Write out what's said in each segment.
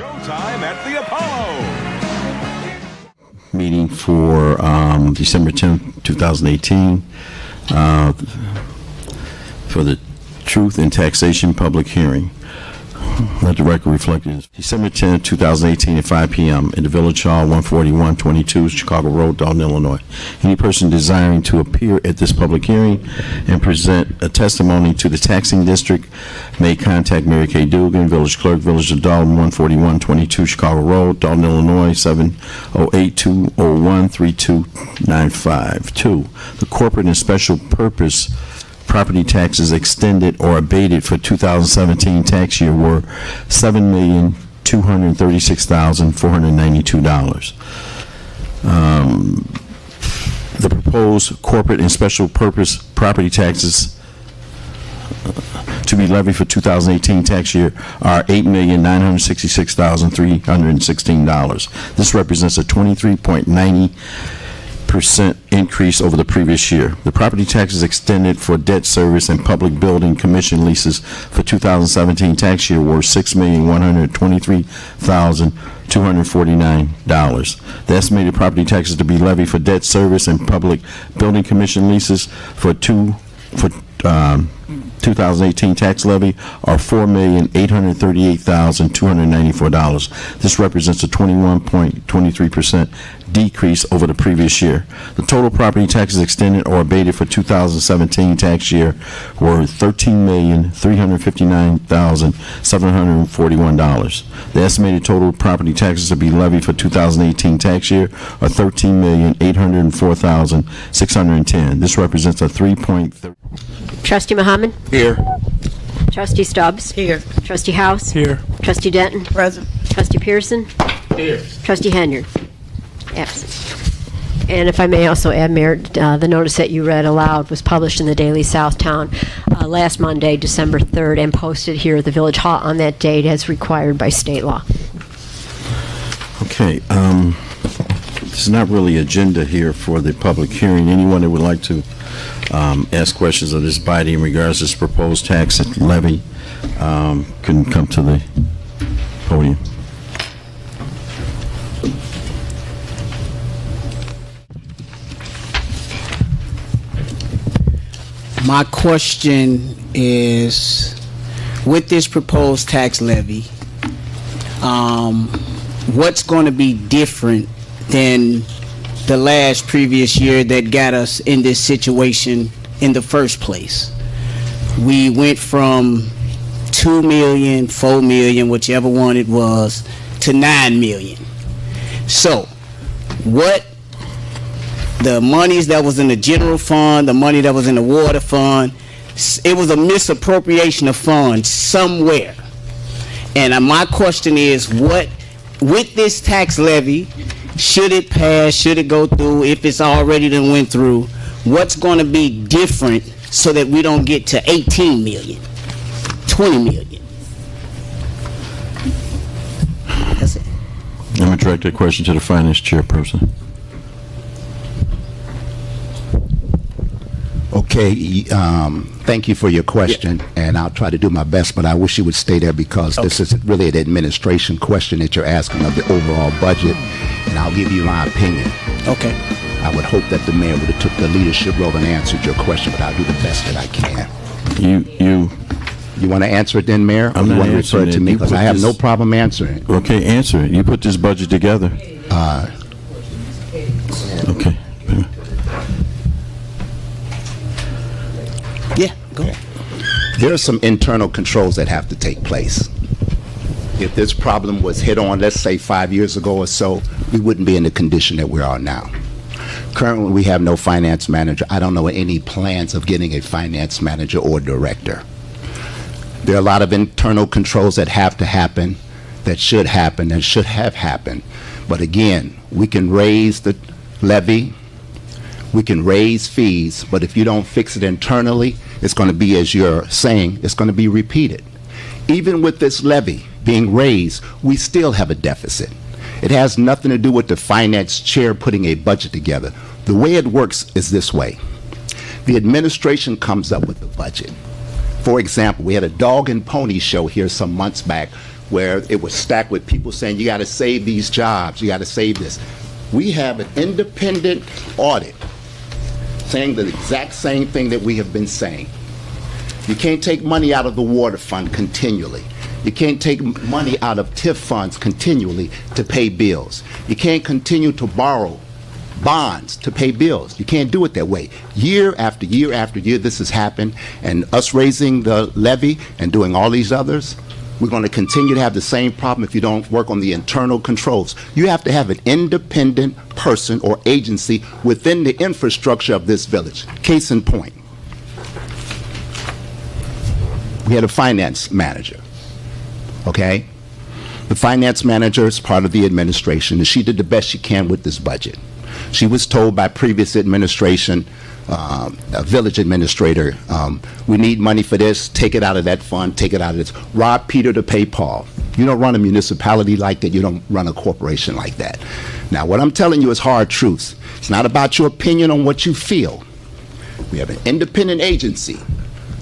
Showtime at the Apollo. Meeting for December 10th, 2018 for the Truth in Taxation public hearing. Let the record reflect it. December 10th, 2018 at 5 p.m. in the Village Hall, 14122 Chicago Road, Dolton, Illinois. Any person desiring to appear at this public hearing and present a testimony to the taxing district may contact Mary Kay Dugan, Village Clerk, Village of Dolton, 14122 Chicago Road, Dolton, Illinois, 708-201-3295. 2. The corporate and special purpose property taxes extended or abated for 2017 tax year were $7,236,492. The proposed corporate and special purpose property taxes to be levied for 2018 tax year are $8,966,316. This represents a 23.90% increase over the previous year. The property taxes extended for debt service and public building commission leases for 2017 tax year were $6,123,249. The estimated property taxes to be levied for debt service and public building commission leases for 2018 tax levy are $4,838,294. This represents a 21.23% decrease over the previous year. The total property taxes extended or abated for 2017 tax year were $13,359,741. The estimated total property taxes to be levied for 2018 tax year are $13,804,610. This represents a 3.3. Trustee Muhammad? Here. Trustee Stubbs? Here. Trustee House? Here. Trustee Denton? Present. Trustee Pearson? Here. Trustee Henyard? Absent. And if I may also add, Mayor, the notice that you read aloud was published in the Daily Southtown last Monday, December 3rd, and posted here at the Village Hall on that date as required by state law. Okay. There's not really agenda here for the public hearing. Anyone that would like to ask questions of this body in regards to this proposed tax levy can come to the podium. My question is, with this proposed tax levy, what's going to be different than the last previous year that got us in this situation in the first place? We went from 2 million, 4 million, whichever one it was, to 9 million. So, what the monies that was in the general fund, the money that was in the water fund, it was a misappropriation of funds somewhere. And my question is, what, with this tax levy, should it pass, should it go through, if it's already done went through, what's going to be different so that we don't get to 18 million, 20 million? That's it. Let me direct that question to the finance chairperson. Okay, thank you for your question, and I'll try to do my best, but I wish you would stay there because this is really an administration question that you're asking of the overall budget, and I'll give you my opinion. Okay. I would hope that the mayor would have took the leadership role and answered your question, but I'll do the best that I can. You want to answer it then, Mayor? I'm or you not want to refer it to me, because I have no problem answering it. Okay, answer it. You put this budget together. Okay. Yeah, go ahead. There are some internal controls that have to take place. If this problem was hit on, let's say 5 years ago or so, we wouldn't be in the condition that we are now. Currently, we have no finance manager. I don't know any plans of getting a finance manager or director. There are a lot of internal controls that have to happen, that should happen, and should have happened. But again, we can raise the levy, we can raise fees, but if you don't fix it internally, it's going to be, as you're saying, it's going to be repeated. Even with this levy being raised, we still have a deficit. It has nothing to do with the finance chair putting a budget together. The way it works is this way. The administration comes up with the budget. For example, we had a dog and pony show here some months back where it was stacked with people saying, you got to save these jobs, you got to save this. We have an independent audit saying the exact same thing that we have been saying. You can't take money out of the water fund continually. You can't take money out of TIF funds continually to pay bills. You can't continue to borrow bonds to pay bills. You can't do it that way. Year after year after year, this has happened, and us raising the levy and doing all these others, we're going to continue to have the same problem if you don't work on the internal controls. You have to have an independent person or agency within the infrastructure of this village. Case in point, we had a finance manager, okay? The finance manager is part of the administration, and she did the best she can with this budget. She was told by previous administration, a village administrator, we need money for this, take it out of that fund, take it out of this. Rob Peter to pay Paul. You don't run a municipality like that, you don't run a corporation like that. Now, what I'm telling you is hard truths. It's not about your opinion on what you feel. We have an independent agency.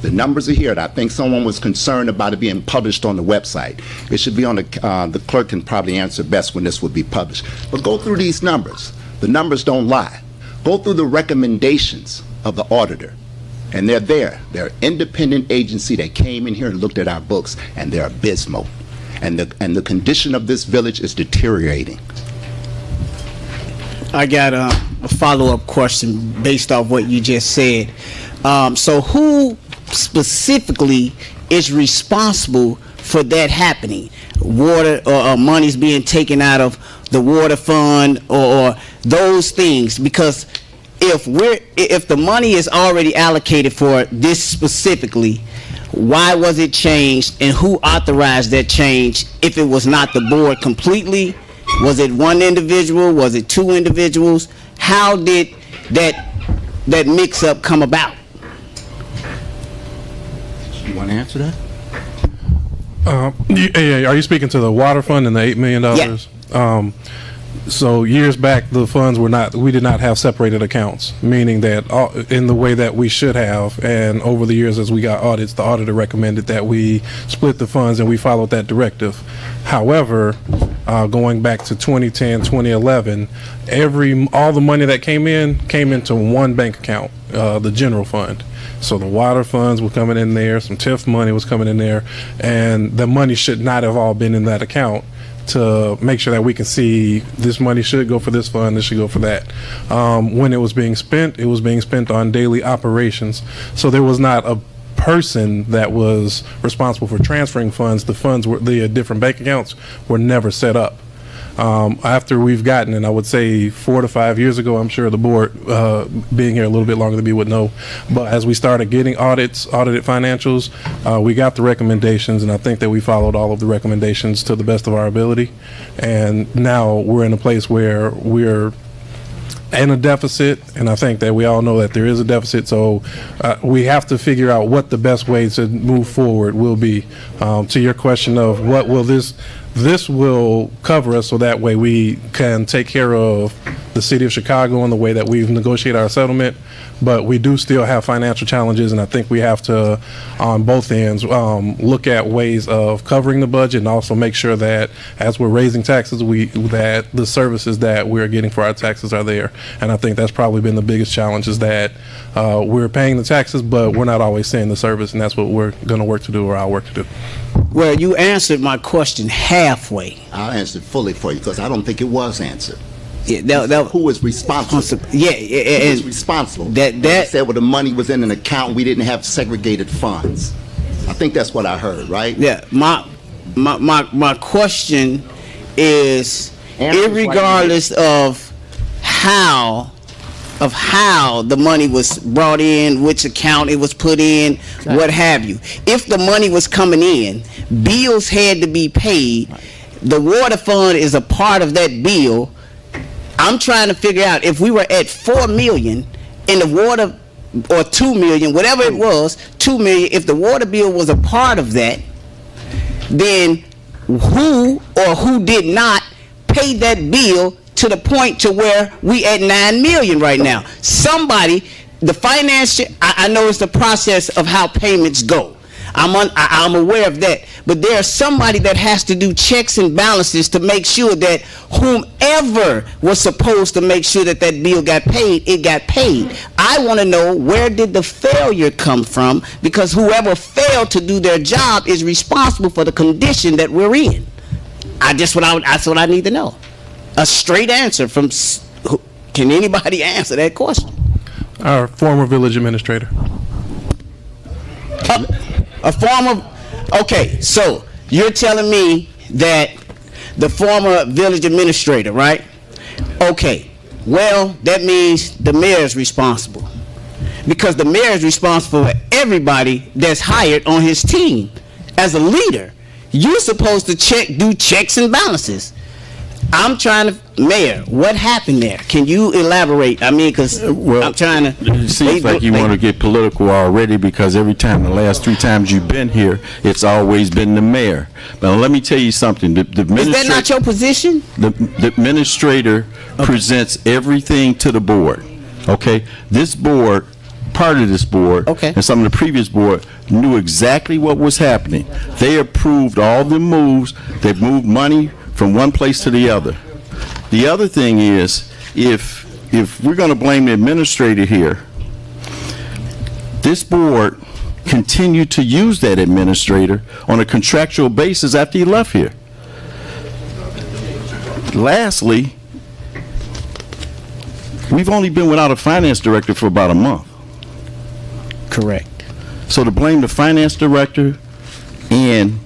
The numbers are here, and I think someone was concerned about it being published on the website. It should be on the clerk can probably answer best when this would be published. But go through these numbers. The numbers don't lie. Go through the recommendations of the auditor, and they're there. They're an independent agency that came in here and looked at our books, and they're abysmal. And the condition of this village is deteriorating. I got a follow-up question based off what you just said. So who specifically is responsible for that happening? Water or money's being taken out of the water fund or those things? Because if the money is already allocated for this specifically, why was it changed, and who authorized that change if it was not the board completely? Was it one individual? Was it two individuals? How did that mix-up come about? You want to answer that? Are you speaking to the water fund and the $8 million? Yeah. So years back, the funds we did not have separated accounts, meaning that in the way that we should have, and over the years as we got audits, the auditor recommended that we split the funds, and we followed that directive. However, going back to 2010, 2011, all the money that came into one bank account, the general fund. So the water funds were coming in there, some TIF money was coming in there, and the money should not have all been in that account to make sure that we can see this money should go for this fund, this should go for that. When it was being spent on daily operations. So there was not a person that was responsible for transferring funds. The different bank accounts were never set up. After we've gotten, and I would say 4 to 5 years ago, I'm sure the board, being here a little bit longer than me, would know, but as we started getting audited financials, we got the recommendations, and I think that we followed all of the recommendations to the best of our ability. And now we're in a place where we're in a deficit, and I think that we all know that there is a deficit, so we have to figure out what the best way to move forward will be. To your question of what will this will cover us, so that way we can take care of the city of Chicago in the way that we've negotiated our settlement, but we do still have financial challenges, and I think we have to, on both ends, look at ways of covering the budget, and also make sure that as we're raising taxes, that the services that we're getting for our taxes are there. And I think that's probably been the biggest challenge, is that we're paying the taxes, but we're not always seeing the service, and that's what we're going to work to do, or I'll work to do. Well, you answered my question halfway. I'll answer it fully for you, because I don't think it was answered. Yeah, Who is responsible? Yeah, Who is responsible? I said, well, the money was in an account, we didn't have segregated funds. I think that's what I heard, right? Yeah, my question is, irregardless of how the money was brought in, which account it was put in, what have you. If the money was coming in, bills had to be paid. The water fund is a part of that bill. I'm trying to figure out, if we were at $4 million in the water, or $2 million, whatever it was, $2 million, if the water bill was a part of that, then who or who did not pay that bill to the point to where we at $9 million right now? Somebody, the financial, I know it's the process of how payments go. I'm aware of that. But there's somebody that has to do checks and balances to make sure that whomever was supposed to make sure that that bill got paid, it got paid. I want to know, where did the failure come from? Because whoever failed to do their job is responsible for the condition that we're in. That's what I need to know. A straight answer from. Can anybody answer that question? Our former village administrator. A former. Okay, so you're telling me that the former village administrator, right? Okay, well, that means the mayor's responsible, because the mayor is responsible for everybody that's hired on his team. As a leader, you're supposed to do checks and balances. I'm trying to, Mayor, what happened there? Can you elaborate? I mean, because I'm trying to. It seems like you want to get political already, because every time, the last 3 times you've been here, it's always been the mayor. Now, let me tell you something. Is that not your position? The administrator presents everything to the board, okay? This board, part of this board, and some of the previous board knew exactly what was happening. They approved all the moves. They moved money from one place to the other. The other thing is, if we're going to blame the administrator here, this board continued to use that administrator on a contractual basis after he left here. Lastly, we've only been without a finance director for about a month. Correct. So to blame the finance director and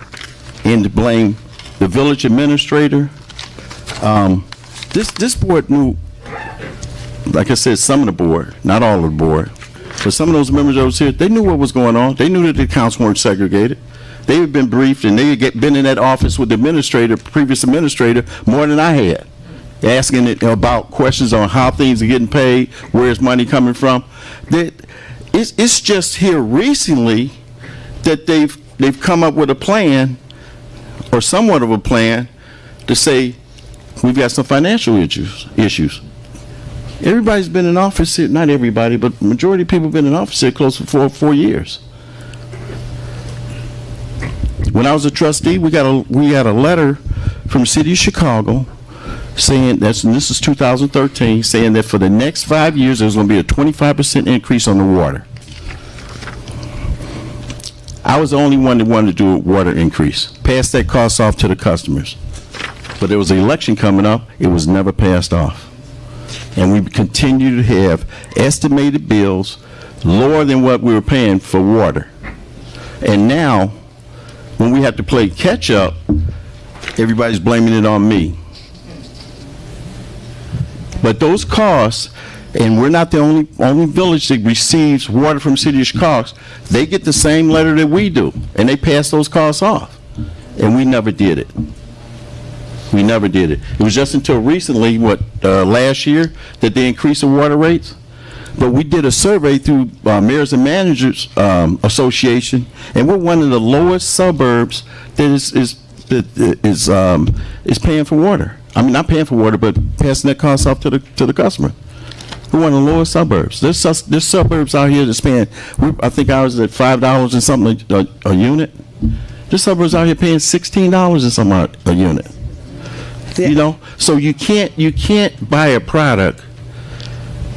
to blame the village administrator, this board knew, like I said, some of the board, not all of the board, but some of those members that was here, they knew what was going on. They knew that the accounts weren't segregated. They had been briefed, and they had been in that office with the previous administrator, more than I had, asking it about questions on how things are getting paid, where's money coming from. It's just here recently that they've come up with a plan, or somewhat of a plan, to say we've got some financial issues. Everybody's been in office here, not everybody, but majority of people have been in office here close to 4 years. When I was a trustee, we got a letter from the city of Chicago saying, this is 2013, saying that for the next 5 years there's going to be a 25% increase on the water. I was the only one that wanted to do a water increase, pass that cost off to the customers. But there was an election coming up, it was never passed off. And we continue to have estimated bills lower than what we were paying for water. And now, when we have to play catch up, everybody's blaming it on me. But those costs, and we're not the only village that receives water from the city of Chicago, they get the same letter that we do, and they pass those costs off. And we never did it. We never did it. It was just until recently, last year, that they increased the water rates. But we did a survey through Mayors and Managers Association, and we're one of the lowest suburbs that is paying for water. I mean, not paying for water, but passing that cost off to the customer. We're one of the lowest suburbs. There's suburbs out here that's paying, I think ours is at $5 and something a unit. There's suburbs out here paying $16 and something a unit. Yeah. You know, so you can't buy a product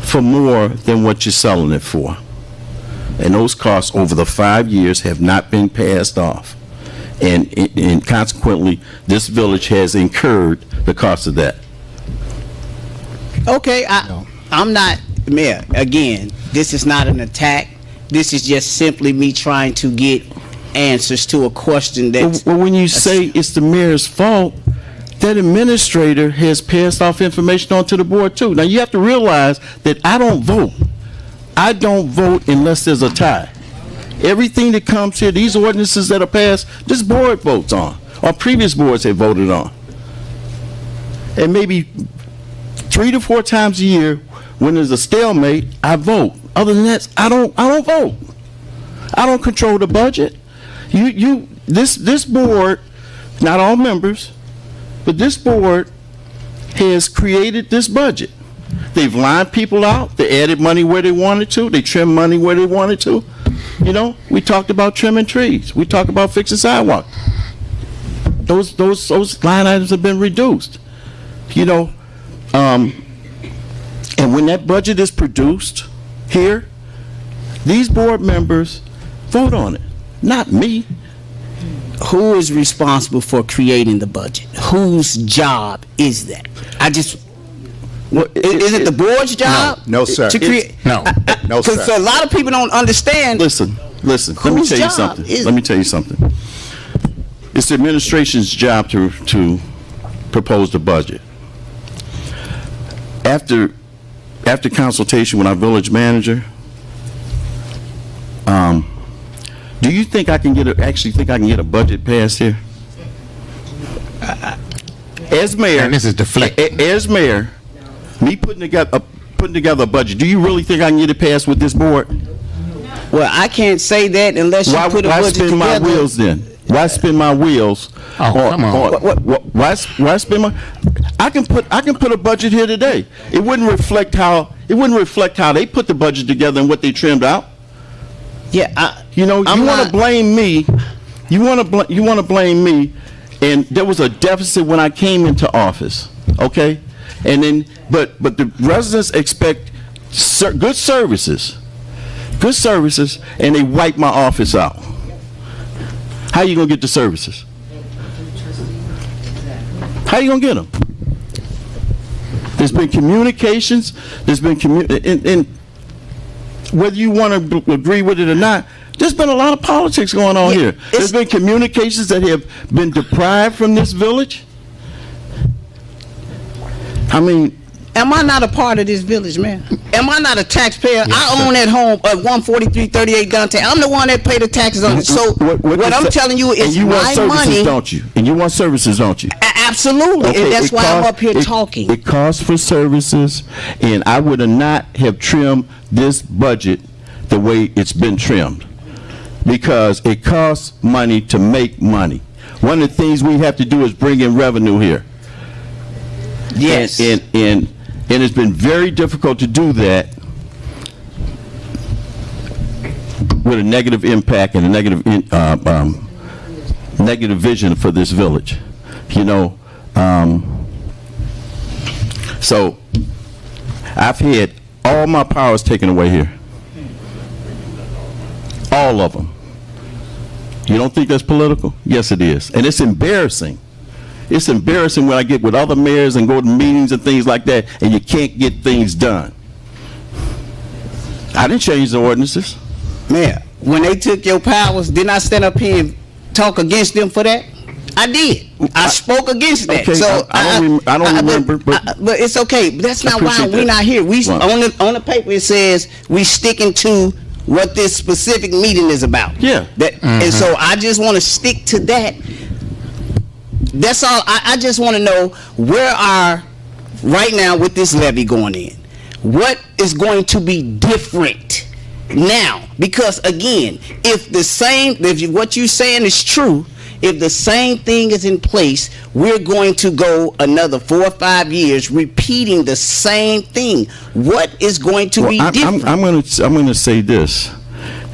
for more than what you're selling it for. And those costs over the 5 years have not been passed off. And consequently, this village has incurred the cost of that. Okay, I'm not, Mayor, again, this is not an attack. This is just simply me trying to get answers to a question that. Well, when you say it's the mayor's fault, that administrator has passed off information on to the board too. Now you have to realize that I don't vote. I don't vote unless there's a tie. Everything that comes here, these ordinances that are passed, this board votes on, or previous boards have voted on. And maybe 3 to 4 times a year, when there's a stalemate, I vote. Other than that, I don't vote. I don't control the budget. This board, not all members, but this board has created this budget. They've lined people out. They added money where they wanted to. They trimmed money where they wanted to. You know, we talked about trimming trees. We talked about fixing sidewalks. Those line items have been reduced. You know, and when that budget is produced here, these board members vote on it, not me. Who is responsible for creating the budget? Whose job is that? Is it the board's job? No, sir. To create? No, Because sir. a lot of people don't understand. Listen. Let me Whose tell you job something. is Let me tell you something. It's the administration's job to propose the budget. After consultation with our village manager, do you think I can get a budget passed here? As mayor, And this is deflecting. As mayor, me putting together a budget. Do you really think I can get it passed with this board? Well, I can't say that unless you Why put a budget spin my together. wheels then? Why spin my wheels? Oh, come on. Why spin my? I can put a budget here today. It wouldn't reflect how they put the budget together and what they trimmed out. Yeah, You know, you want to blame me. You want to blame me. And there was a deficit when I came into office. Okay, and then but the residents expect good services, and they wipe my office out. How you gonna get the services? How you gonna get them? There's been communications. And whether you want to agree with it or not, there's been a lot of politics going on here. There's been communications that have been deprived from this village. I mean, am I not a part of this village, man? Am I not a taxpayer? I own that home at 14338 downtown. I'm the one that pay the taxes on it. So what I'm telling you is you want my services, money. don't you? And you want services, don't you? Absolutely, Okay, and that's why I'm up here talking. It costs for services, and I would not have trimmed this budget the way it's been trimmed, because it costs money to make money. One of the things we have to do is bring in revenue here. Yes. And it's been very difficult to do that with a negative impact and a negative vision for this village. You know, so I've had all my powers taken away here. All of them. You don't think that's political? Yes, it is. And it's embarrassing. It's embarrassing when I get with other mayors and go to meetings and things like that, and you can't get things done. I didn't change the ordinances. Man, when they took your powers, didn't I stand up here and talk against them for that? I did. I spoke against that. Okay, So I don't remember, but it's okay. But that's not why appreciate we're that. not here. We Wow. on the paper it says we sticking to what this specific meeting is about. Yeah. And so I just want to stick to that. That's all. I just want to know where are right now with this levy going in. What is going to be different now? Because again, if what you're saying is true, if the same thing is in place, we're going to go another 4 or 5 years repeating the same thing. What is going to be different? I'm going to say this,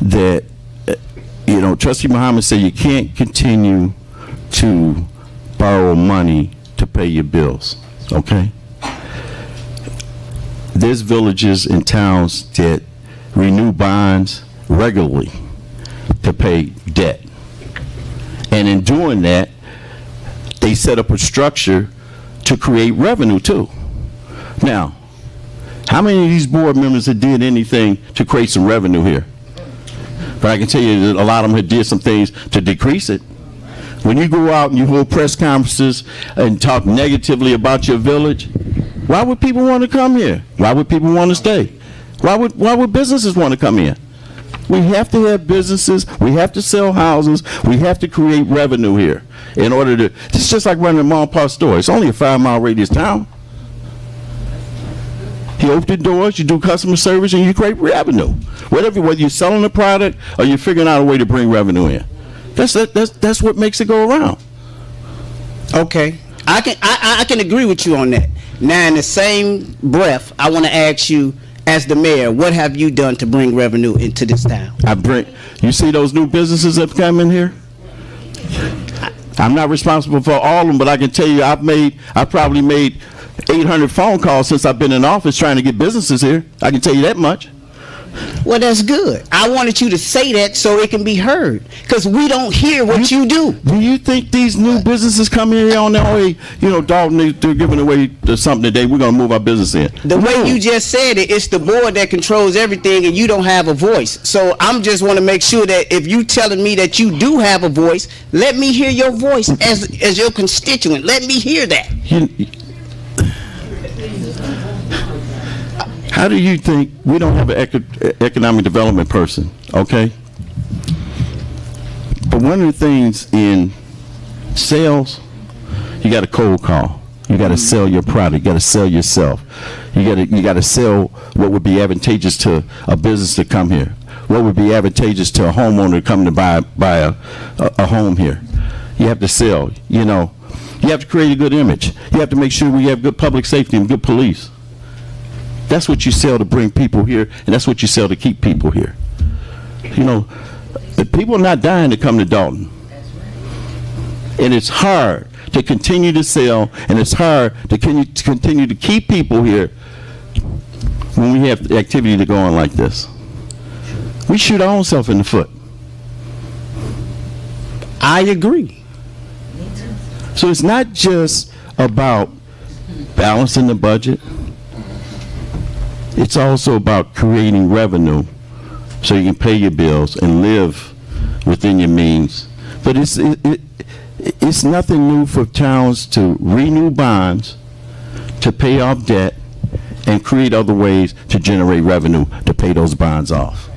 that you know, Trustee Muhammad said you can't continue to borrow money to pay your bills. Okay. There's villages and towns that renew bonds regularly to pay debt. And in doing that, they set up a structure to create revenue too. Now, how many of these board members have did anything to create some revenue here? But I can tell you that a lot of them had did some things to decrease it. When you go out and you hold press conferences and talk negatively about your village, why would people want to come here? Why would people want to stay? Why would businesses want to come in? We have to have businesses. We have to sell houses. We have to create revenue here in order to. It's just like running a mom and pop store. It's only a 5-mile radius town. You open the doors, you do customer service, and you create revenue. Whether you're selling a product or you're figuring out a way to bring revenue in. That's what makes it go around. Okay, I can agree with you on that. Now, in the same breath, I want to ask you, as the mayor, what have you done to bring revenue into this town? You see those new businesses that come in here? I'm not responsible for all of them, but I can tell you I probably made 800 phone calls since I've been in office trying to get businesses here. I can tell you that much. Well, that's good. I wanted you to say that so it can be heard, because we don't hear what you do. Do you think these new businesses come here on their way? You know, Dolton, they're giving away something today. We're going to move our business in. The way you just said it, it's the board that controls everything, and you don't have a voice. So I'm just want to make sure that if you telling me that you do have a voice, let me hear your voice as your constituent. Let me hear that. How do you think we don't have an economic development person, okay? But one of the things in sales, you got to cold call. You got to sell your product. You got to sell yourself. You got to sell what would be advantageous to a business to come here. What would be advantageous to a homeowner to come to buy a home here. You have to sell. You know, you have to create a good image. You have to make sure we have good public safety and good police. That's what you sell to bring people here, and that's what you sell to keep people here. You know, people are not dying to come to Dolton. And it's hard to continue to sell, and it's hard to continue to keep people here when we have the activity to go on like this. We shoot our own self in the foot. I agree. So it's not just about balancing the budget. It's also about creating revenue so you can pay your bills and live within your means. But it's nothing new for towns to renew bonds, to pay off debt, and create other ways to generate revenue to pay those bonds off.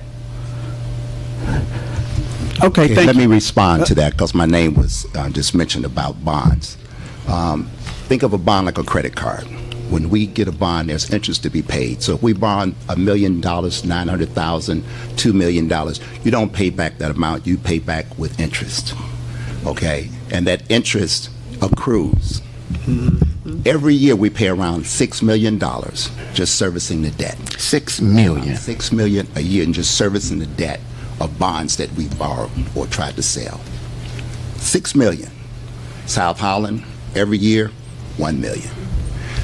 Okay, thank Let you. me respond to that, because my name was just mentioned about bonds. Think of a bond like a credit card. When we get a bond, there's interest to be paid. So if we bond $1 million, $900,000, $2 million, you don't pay back that amount. You pay back with interest, okay? And that interest accrues. Every year we pay around $6 million just servicing the debt. $6 million. $6 million a year in just servicing the debt of bonds that we borrowed or tried to sell. $6 million. South Holland, every year, $1 million.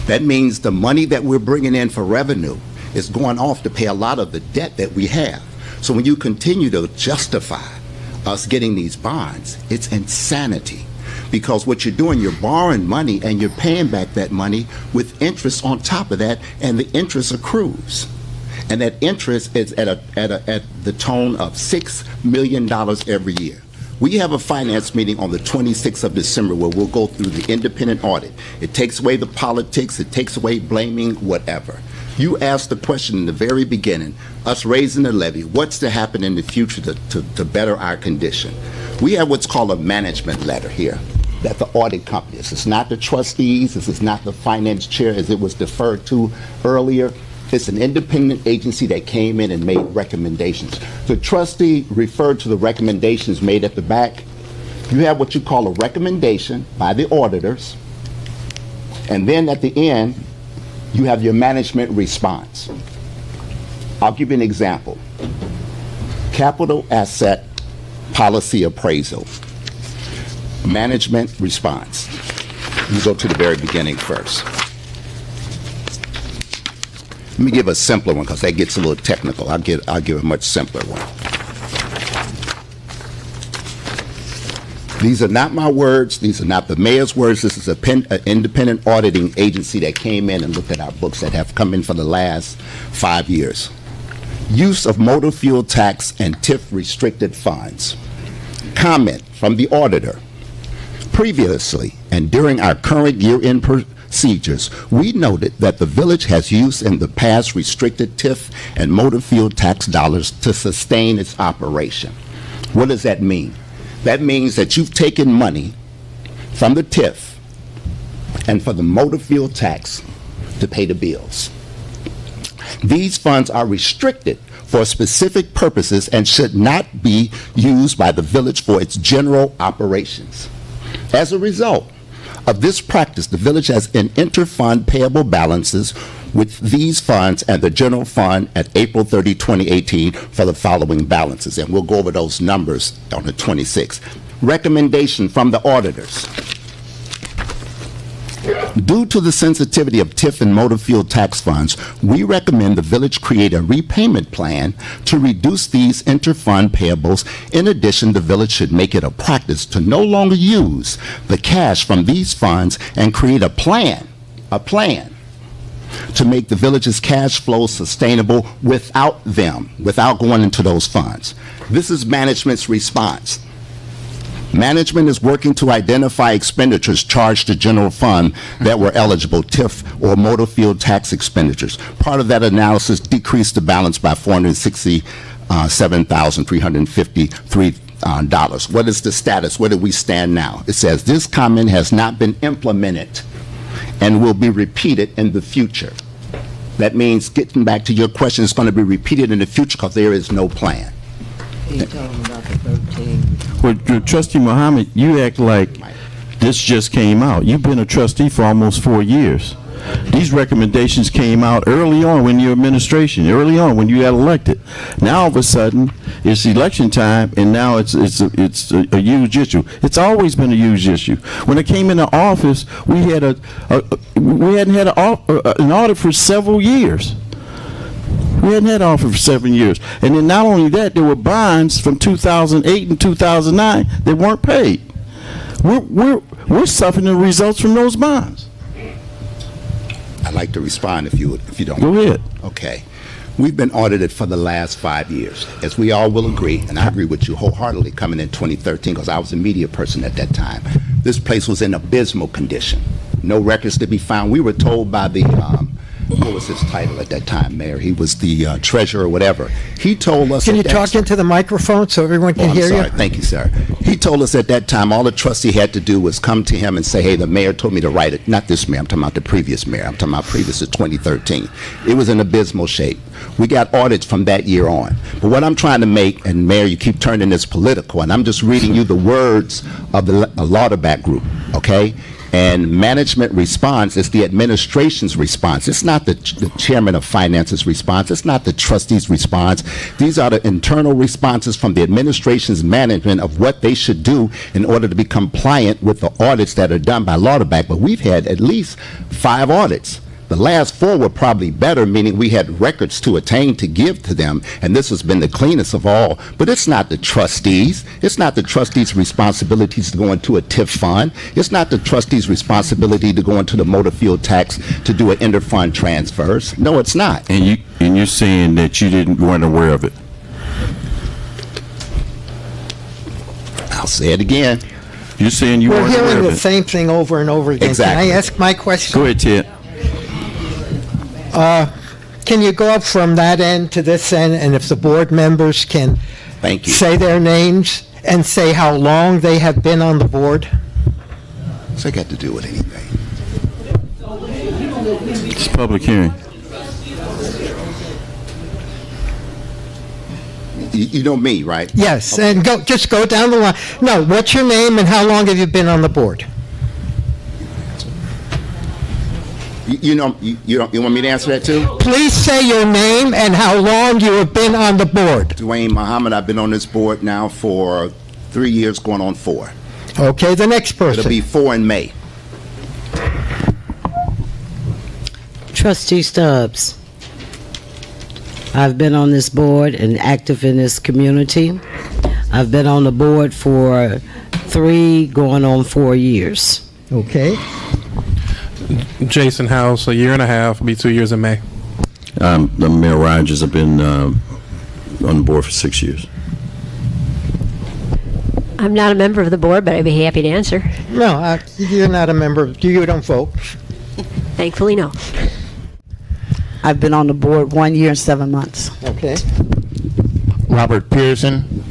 That means the money that we're bringing in for revenue is going off to pay a lot of the debt that we have. So when you continue to justify us getting these bonds, it's insanity. Because what you're doing, you're borrowing money and you're paying back that money with interest on top of that, and the interest accrues. And that interest is at the tone of $6 million every year. We have a finance meeting on the 26th of December where we'll go through the independent audit. It takes away the politics, it takes away blaming, whatever. You asked the question in the very beginning, us raising the levy, what's to happen in the future to better our condition? We have what's called a management letter here that the audit company, this is not the trustees, this is not the finance chair as it was deferred to earlier. It's an independent agency that came in and made recommendations. The trustee referred to the recommendations made at the back. You have what you call a recommendation by the auditors, and then at the end, you have your management response. I'll give you an example. Capital asset policy appraisal. Management response. You go to the very beginning first. Let me give a simpler one because that gets a little technical. I'll give a much simpler one. These are not my words. These are not the mayor's words. This is an independent auditing agency that came in and looked at our books that have come in for the last 5 years. Use of motor fuel tax and TIF restricted funds. Comment from the auditor. Previously and during our current year-end procedures, we noted that the village has used in the past restricted TIF and motor fuel tax dollars to sustain its operation. What does that mean? That means that you've taken money from the TIF and for the motor fuel tax to pay the bills. These funds are restricted for specific purposes and should not be used by the village for its general operations. As a result, Of this practice, the village has an inter-fund payable balances with these funds and the general fund at April 30, 2018 for the following balances. And we'll go over those numbers on the 26th. Recommendation from the auditors. Due to the sensitivity of TIF and motor fuel tax funds, we recommend the village create a repayment plan to reduce these inter-fund payables. In addition, the village should make it a practice to no longer use the cash from these funds and create a plan to make the village's cash flow sustainable without them, without going into those funds. This is management's response. Management is working to identify expenditures charged to general fund that were eligible, TIF or motor fuel tax expenditures. Part of that analysis decreased the balance by $467,353. What is the status? Where do we stand now? It says this comment has not been implemented and will be repeated in the future. That means, getting back to your question, it's going to be repeated in the future because there is no plan. He's talking about the 13. Well, Trustee Muhammad, you act like this just came out. You've been a trustee for almost 4 years. These recommendations came out early on when your administration, early on when you got elected. Now all of a sudden it's election time, and now it's a huge issue. It's always been a huge issue. When I came into office, we had we hadn't had an audit for several years. We hadn't had an audit for 7 years, and then not only that, there were bonds from 2008 and 2009 that weren't paid. We're suffering the results from those bonds. I'd like to respond if you don't. Go ahead. Okay. We've been audited for the last 5 years, as we all will agree, and I agree with you wholeheartedly coming in 2013 because I was a media person at that time. This place was in abysmal condition. No records to be found. We were told by the, what was his title at that time, Mayor? He was the treasurer or whatever. He told us... Can you talk into the microphone so everyone can hear you? Thank you, sir. He told us at that time all the trustee had to do was come to him and say, hey, the mayor told me to write it. Not this mayor. I'm talking about the previous mayor. I'm talking about previous to 2013. It was in abysmal shape. We got audits from that year on. But what I'm trying to make, and Mayor, you keep turning this political, and I'm just reading you the words of the Lauderback Group, okay? And management response is the administration's response. It's not the chairman of finance's response. It's not the trustee's response. These are the internal responses from the administration's management of what they should do in order to be compliant with the audits that are done by Lauderback. But we've had at least 5 audits. The last 4 were probably better, meaning we had records to attain to give to them, and this has been the cleanest of all. But it's not the trustees. It's not the trustees' responsibilities to go into a TIF fund. It's not the trustees' responsibility to go into the motor fuel tax to do an inter-fund transfers. No, it's not. And you're saying that you weren't aware of it. I'll say it again. You're saying you weren't aware We're of hearing it. the same thing over and over again. Exactly. Can I ask my question? Go ahead, Ted. Can you go up from that end to this end, and if the board members can Thank you. say their names and say how long they have been on the board? What's that got to do with anything? It's a public hearing. You know me, right? Yes, and just go down the line. No, what's your name and how long have you been on the board? You want me to answer that too? Please say your name and how long you have been on the board. Dwayne Muhammad, I've been on this board now for 3 years, going on 4. Okay, the next person. It'll be 4 in May. Trustee Stubbs, I've been on this board and active in this community. I've been on the board for 3 going on 4 years. Okay. Jason House, 1.5 years, be 2 years in May. Mayor Rogers, I've been on the board for 6 years. I'm not a member of the board, but I'd be happy to answer. No, you're not a member. You don't vote. Thankfully, no. I've been on the board 1 year and 7 months. Okay. Robert Pearson.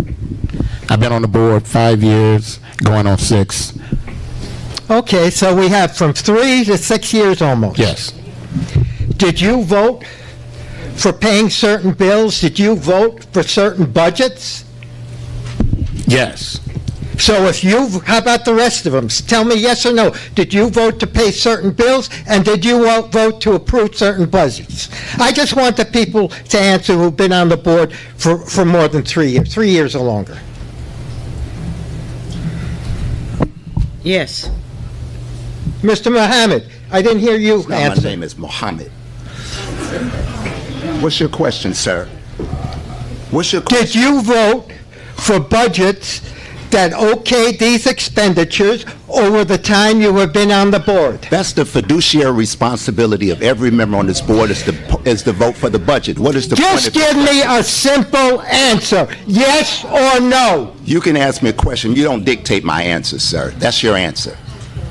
I've been on the board 5 years, going on 6. Okay, so we have from 3 to 6 years almost. Yes. Did you vote for paying certain bills? Did you vote for certain budgets? Yes. So how about the rest of them? Tell me yes or no. Did you vote to pay certain bills, and did you vote to approve certain budgets? I just want the people to answer who've been on the board for more than 3 years, 3 years or longer. Yes. Mr. Mohammed, I didn't hear you My answer. name is Mohammed. What's your question, sir? What's your question? Did you vote for budgets that okayed these expenditures over the time you have been on the board? That's the fiduciary responsibility of every member on this board is to vote for the budget. What is the Just point of give me a simple answer, yes or no. You can ask me a question. You don't dictate my answer, sir. That's your answer.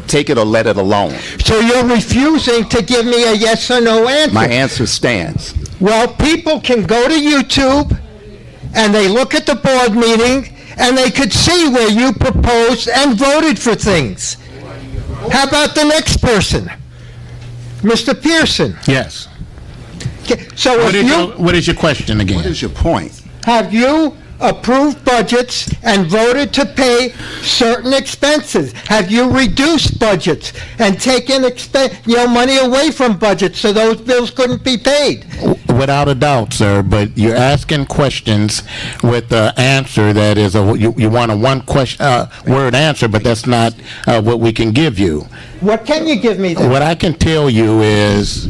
Take it or let it alone. So you're refusing to give me a yes or no answer. My answer stands. Well, people can go to YouTube and they look at the board meeting and they could see where you proposed and voted for things. How about the next person? Mr. Pearson. Yes. So What is your question again? What is your point? have you approved budgets and voted to pay certain expenses? Have you reduced budgets and taken money away from budgets so those bills couldn't be paid? Without a doubt, sir, but you're asking questions with an answer that is you want a one question word answer, but that's not what we can give you. What can you give me then? What I can tell you is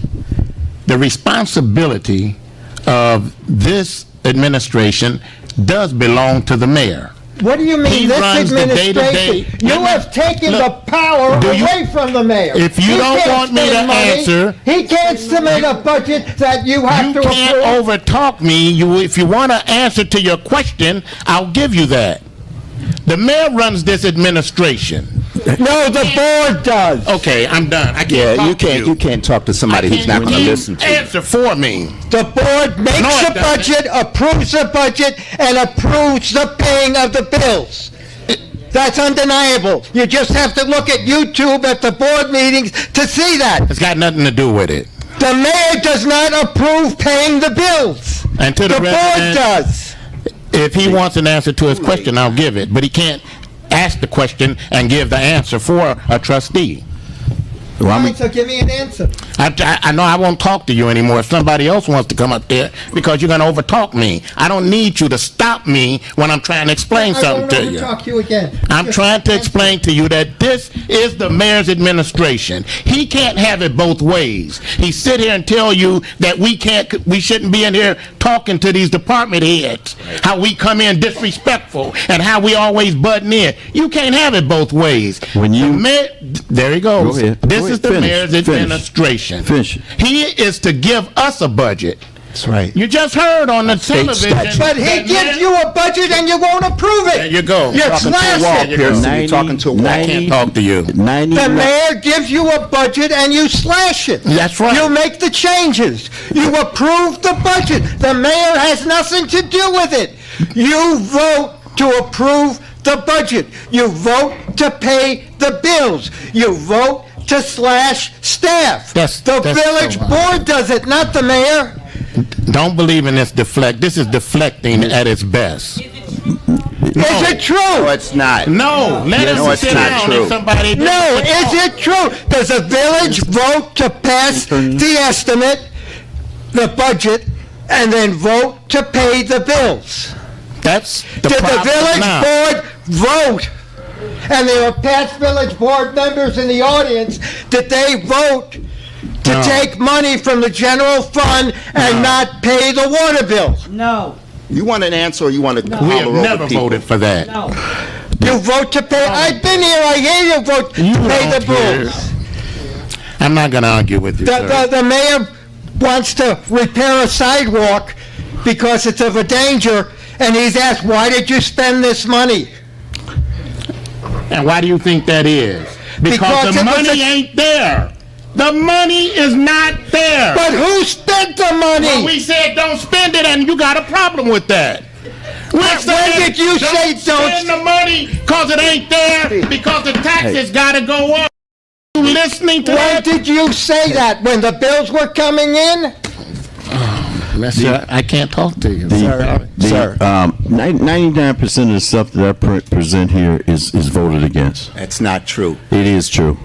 the responsibility of this administration does belong to the mayor. What do you mean, He this runs the administration? day-to-day. You have taken the power away from the mayor. If you don't want me to answer, he can't submit a budget that you have to approve. You can't overtalk me. If you want to answer to your question, I'll give you that. The mayor runs this administration. No, the board does. Okay, I'm done. I can't talk to you. You can't talk to somebody who's not going to listen to you. Answer for me. The board makes the budget, approves the budget, and approves the paying of the bills. That's undeniable. You just have to look at YouTube at the board meetings to see that. It's got nothing to do with it. The mayor does not approve paying the bills. And to the board resident, does. If he wants an answer to his question, I'll give it. But he can't ask the question and give the answer for a trustee. Fine, so give me an answer. I know I won't talk to you anymore if somebody else wants to come up there because you're going to overtalk me. I don't need you to stop me when I'm trying to explain something to you. I won't overtalk you again. I'm trying to explain to you that this is the mayor's administration. He can't have it both ways. He sit here and tell you that we shouldn't be in here talking to these department heads, how we come in disrespectful and how we always butting in. You can't have it both ways. When you there he goes. Go ahead. This is the mayor's administration. Finish it. He is to give us a budget. That's right. You just heard on the television. But he gives you a budget and you won't approve it. There you go. You're Talking to a wall, Pearson. You're talking to a wall. I can't talk to you. The mayor gives you a budget and you slash it. That's right. You make the changes. You approve the budget. The mayor has nothing to do with it. You vote to approve the budget. You vote to pay the bills. You vote to slash staff. The village board does it, not the mayor. Don't believe in this deflect. This is deflecting at its best. Is it true? No, it's not. No, let us sit down and somebody. No, is it true? Does the village vote to pass the estimate, the budget, and then vote to pay the bills? That's the Did the problem village now. board vote? And there were past village board members in the audience. Did they vote to take money from the general fund and not pay the water bill? No. You want an answer or you want to We holler have over never people? voted for that. No. You vote to pay. I've been here. I hear you vote to pay the bills. I'm not going to argue with you, sir. The mayor wants to repair a sidewalk because it's of a danger, and he's asked, why did you spend this money? And why do you think that is? Because the money ain't there. The money is not there. But who spent the money? Well, we said don't spend it, and you got a problem with that. When did you say don't spend the money because it ain't there, because the taxes got to go up? You listening to When that? did you say that? When the bills were coming in? Mister, I can't talk to you. Sir, 99% of the stuff that I present here is voted against. That's not true. It is true.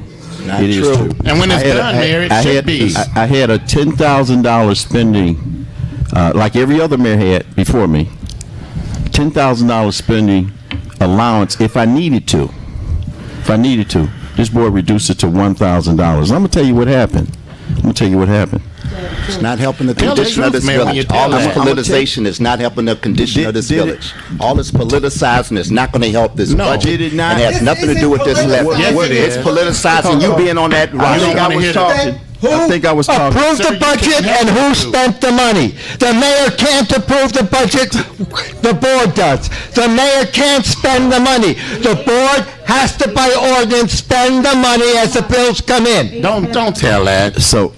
Not It is true. true. And when it's done, Mayor, it should be. I had a $10,000 spending, like every other mayor had before me, $10,000 spending allowance if I needed to. If I needed to. This board reduced it to $1,000. I'm going to tell you what happened. It's not helping the Tell the condition of truth, this Mayor, when you village. tell All this that. politicization is not helping the condition of this Did it- village. All this politicizing is not going to help this No. budget. Did it not? It has This nothing to do with this isn't levy. politicizing. Yes, it It's is. politicizing you being on that I right. think I wanna was hear talking. Who I think I was talking. approved Sir, the you budget can't and have who to. spent the money? The mayor can't approve the budget, the board does. The mayor can't spend the money. The board has to, by ordinance, spend the money as the bills come in. Don't tell that. So,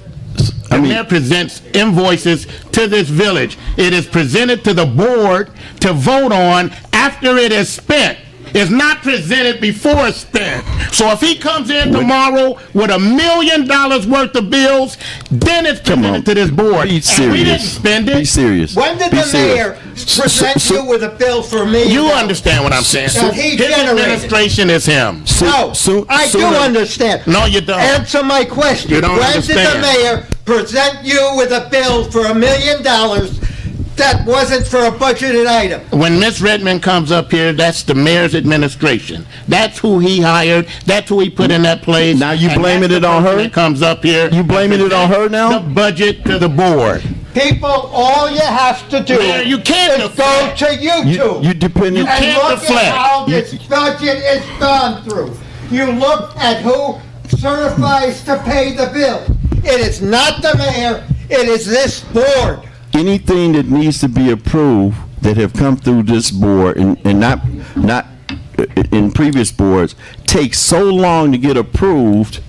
I The mean, mayor presents invoices to this village. It is presented to the board to vote on after it is spent. It's not presented before it's spent. So if he comes in tomorrow with $1 million worth of bills, then it's Come on. presented to this board. Be And we didn't serious. spend Be it. serious. When did Be the serious. mayor present you with a bill for $1 million? You understand what I'm saying. That he His generated. administration is him. No, I do sooner- understand. No, you don't. Answer my question. You don't When did the understand. mayor present you with a bill for $1 million that wasn't for a budgeted item? When Miss Redmond comes up here, that's the mayor's administration. That's who he hired. That's who he put in that place. Now you And blaming that's it the on person her? that comes up here. You blaming and it on her now? The budget to the board. People, all you have to do Mayor, you can't is go to YouTube. You depending. and can't look deflect. at how this budget is gone through. You look at who certifies to pay the bill. It is not the mayor, it is this board. Anything that needs to be approved that have come through this board and not in previous boards takes so long to get approved.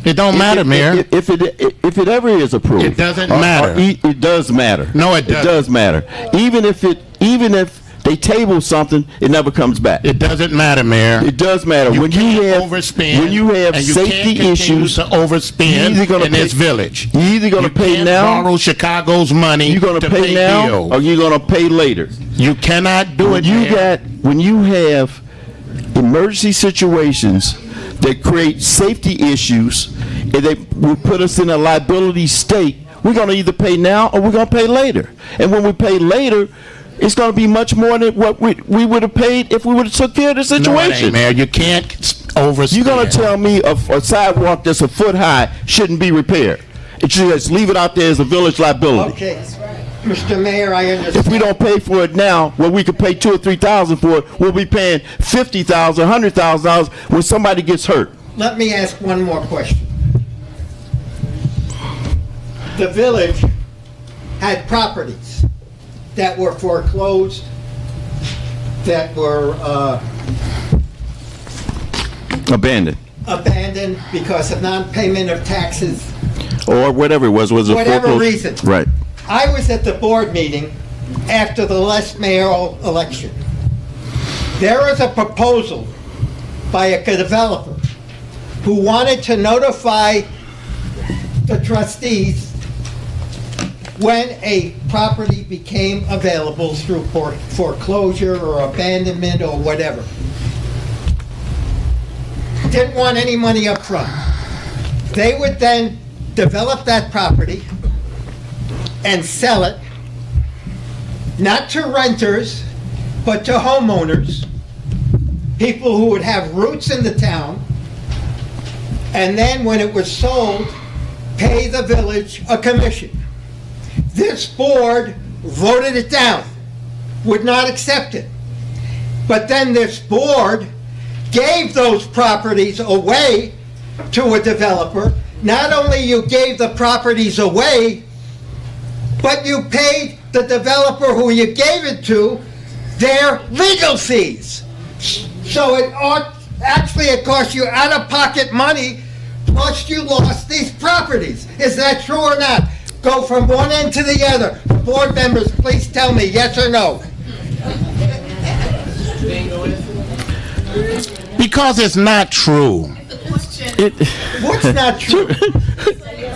It don't matter, Mayor. If it ever is approved, It doesn't matter. It does matter. No, it doesn't. It does matter. Even if they table something, it never comes back. It doesn't matter, Mayor. It does matter. You when can't you have overspend, when you have and you safety can't continue issues, to overspend you're either gonna in this pay- village. you're either going to pay can't now. borrow Chicago's money. You're going to pay now, bills. or you're going to pay later. You cannot do it, Mayor. When you have emergency situations that create safety issues and they will put us in a liability state, we're going to either pay now or we're going to pay later. And when we pay later, it's going to be much more than what we would have paid if we would have took care of the No, it situation. ain't, Mayor. You can't overspend. You're going to tell me a sidewalk that's a foot high shouldn't be repaired. It should just leave it out there as a village liability. Okay, Mr. Mayor, I understand. If we don't pay for it now, well, we could pay $2,000 or $3,000 for it. We'll be paying $50,000, $100,000 when somebody gets hurt. Let me ask one more question. The village had properties that were foreclosed, that were Abandoned, abandoned because of non-payment of taxes, or whatever it was a whatever foreclosed- reason. Right. I was at the board meeting after the last mayoral election. There was a proposal by a developer who wanted to notify the trustees when a property became available through foreclosure or abandonment or whatever. Didn't want any money up front. They would then develop that property and sell it, not to renters, but to homeowners, people who would have roots in the town, and then when it was sold, pay the village a commission. This board voted it down, would not accept it. But then this board gave those properties away to a developer. Not only you gave the properties away, but you paid the developer who you gave it to their legal fees. So it cost you out-of-pocket money, plus you lost these properties. Is that true or not? Go from one end to the other. Board members, please tell me, yes or no? Because it's not true. What's not true?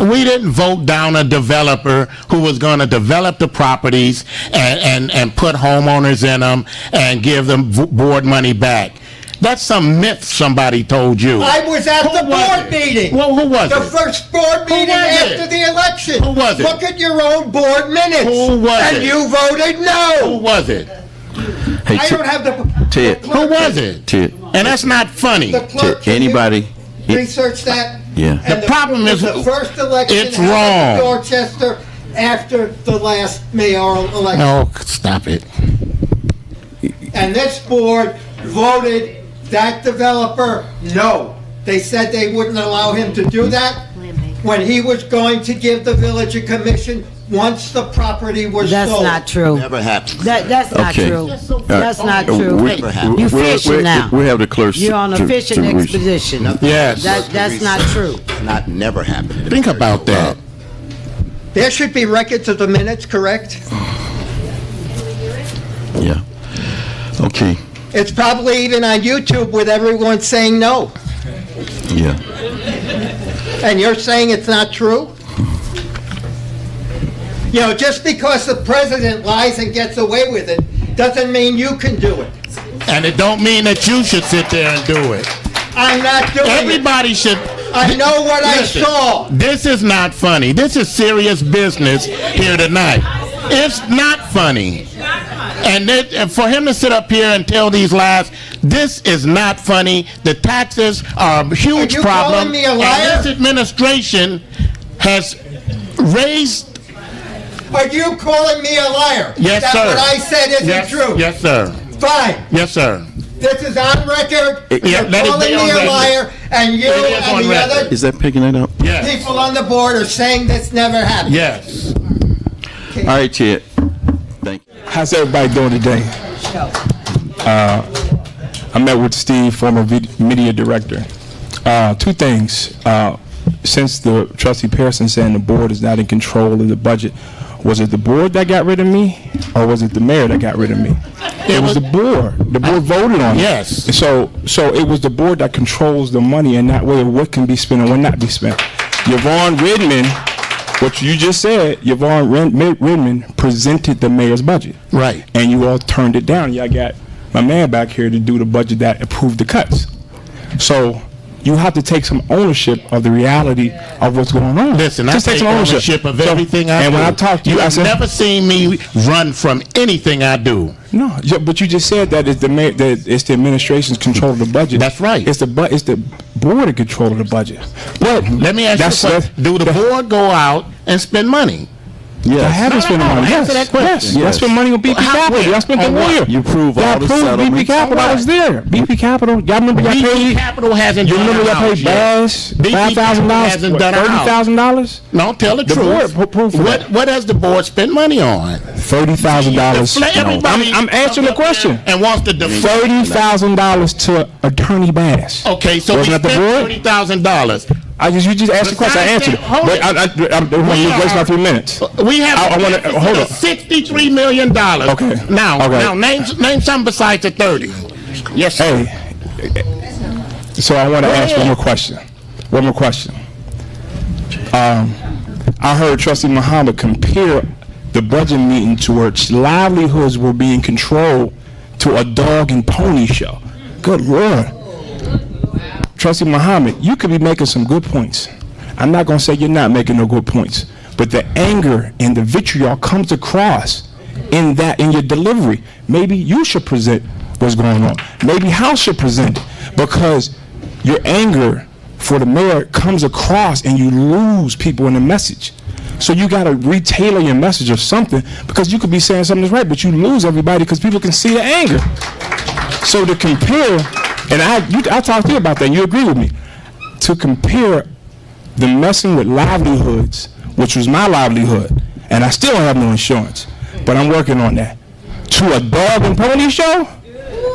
We didn't vote down a developer who was going to develop the properties and put homeowners in them and give them board money back. That's some myth somebody told you. I was at the board meeting. Well, who was the it? first board meeting after the election. Who was it? Look at your own board minutes. Who was and it? you voted no. Who was it? Hey, I don't have the Ted. the clerk Who was it? Ted. And that's not funny. The clerk, Ted, anybody? research that. Yeah. And The problem is the first election it's held in wrong. Dorchester after the last mayoral election. Oh, stop it. And this board voted that developer no. They said they wouldn't allow him to do that when he was going to give the village a commission once the property was That's sold. not true. Never happened. That's not Okay. true. All right. That's not true. Never happened. You fishing now. We have the clerks. You're on a to- fishing to reach- expedition. Yes. That's not true. Not never happened. Think about that. There should be records of the minutes, correct? Yeah. Okay. It's probably even on YouTube with everyone saying no. Yeah. And you're saying it's not true? You know, just because the president lies and gets away with it, doesn't mean you can do it. And it don't mean that you should sit there and do it. I'm not doing Everybody should. it. I know what Listen, I saw. This is not funny. This is serious business here tonight. It's not funny. And for him to sit up here and tell these lies, this is not funny. The taxes are a huge Are you problem. calling me a liar? And this administration has raised. Are you calling me a liar? Yes, that sir. What I said isn't Yes, true? yes, sir. Fine. Yes, sir. This is on record. Yeah, You're let it calling be me on a record. liar, and you It is on and the record. other Is that picking that up? Yes. people on the board are saying this never happened. Yes. All right, Ted. Thank you. How's everybody doing today? I met with Steve, former media director. Two things. Since the trustee Pearson saying the board is not in control of the budget, was it the board that got rid of me, or was it the mayor that got rid of me? It was the board. The board voted on it. Yes. So it was the board that controls the money and that way of what can be spent and what not be spent. Yvonne Redmond, what you just said, Yvonne Redmond presented the mayor's budget. Right. And you all turned it down. Y'all got my man back here to do the budget that approved the cuts. So you have to take some ownership of the reality of what's going on. Listen, I Just take some ownership of everything I do. And when I talked to you, I You've said, never seen me run from anything I do. no, but you just said that it's the mayor, that it's the administration's control of the budget. That's right. It's the board in control of the budget. But Let me ask you a question. Do the board go out and spend money? I Yes. haven't spent no, money. answer that question. Yes. I spent money on BP How- Capital. where? I spent the On what? year. You approved Y'all all the approved BP settlements. Capital. I was there. BP Capital. Y'all remember y'all BP paid? Capital hasn't You done remember a y'all house paid yet. Bass BP $5,000, hasn't done a house. $30,000, No, tell the The truth. board approved for that. What has the board spent money on? $30,000. Everybody I'm answering the question. and wants to defend. $30,000 to Attorney Bass. Okay, so we Wasn't that spent the board? $30,000. You just asked the question. I answered it. Hold But it. I'm wasting my 3 minutes. We have I wanna- hold up. $63 million. Okay. Now, Okay. name something besides the 30. Yes, sir. Hey, so I want to ask one more question. One more question. I heard Trustee Muhammad compare the budget meeting to where livelihoods were being controlled to a dog and pony show. Good Lord. Trustee Muhammad, you could be making some good points. I'm not going to say you're not making no good points, but the anger and the vitriol comes across in your delivery. Maybe you should present what's going on. Maybe House should present it, because your anger for the mayor comes across and you lose people in the message. So you got to retailer your message or something, because you could be saying something that's right, but you lose everybody because people can see the anger. So to compare, and I talked to you about that, and you agree with me, to compare the messing with livelihoods, which was my livelihood, and I still don't have no insurance, but I'm working on that, to a dog and pony show,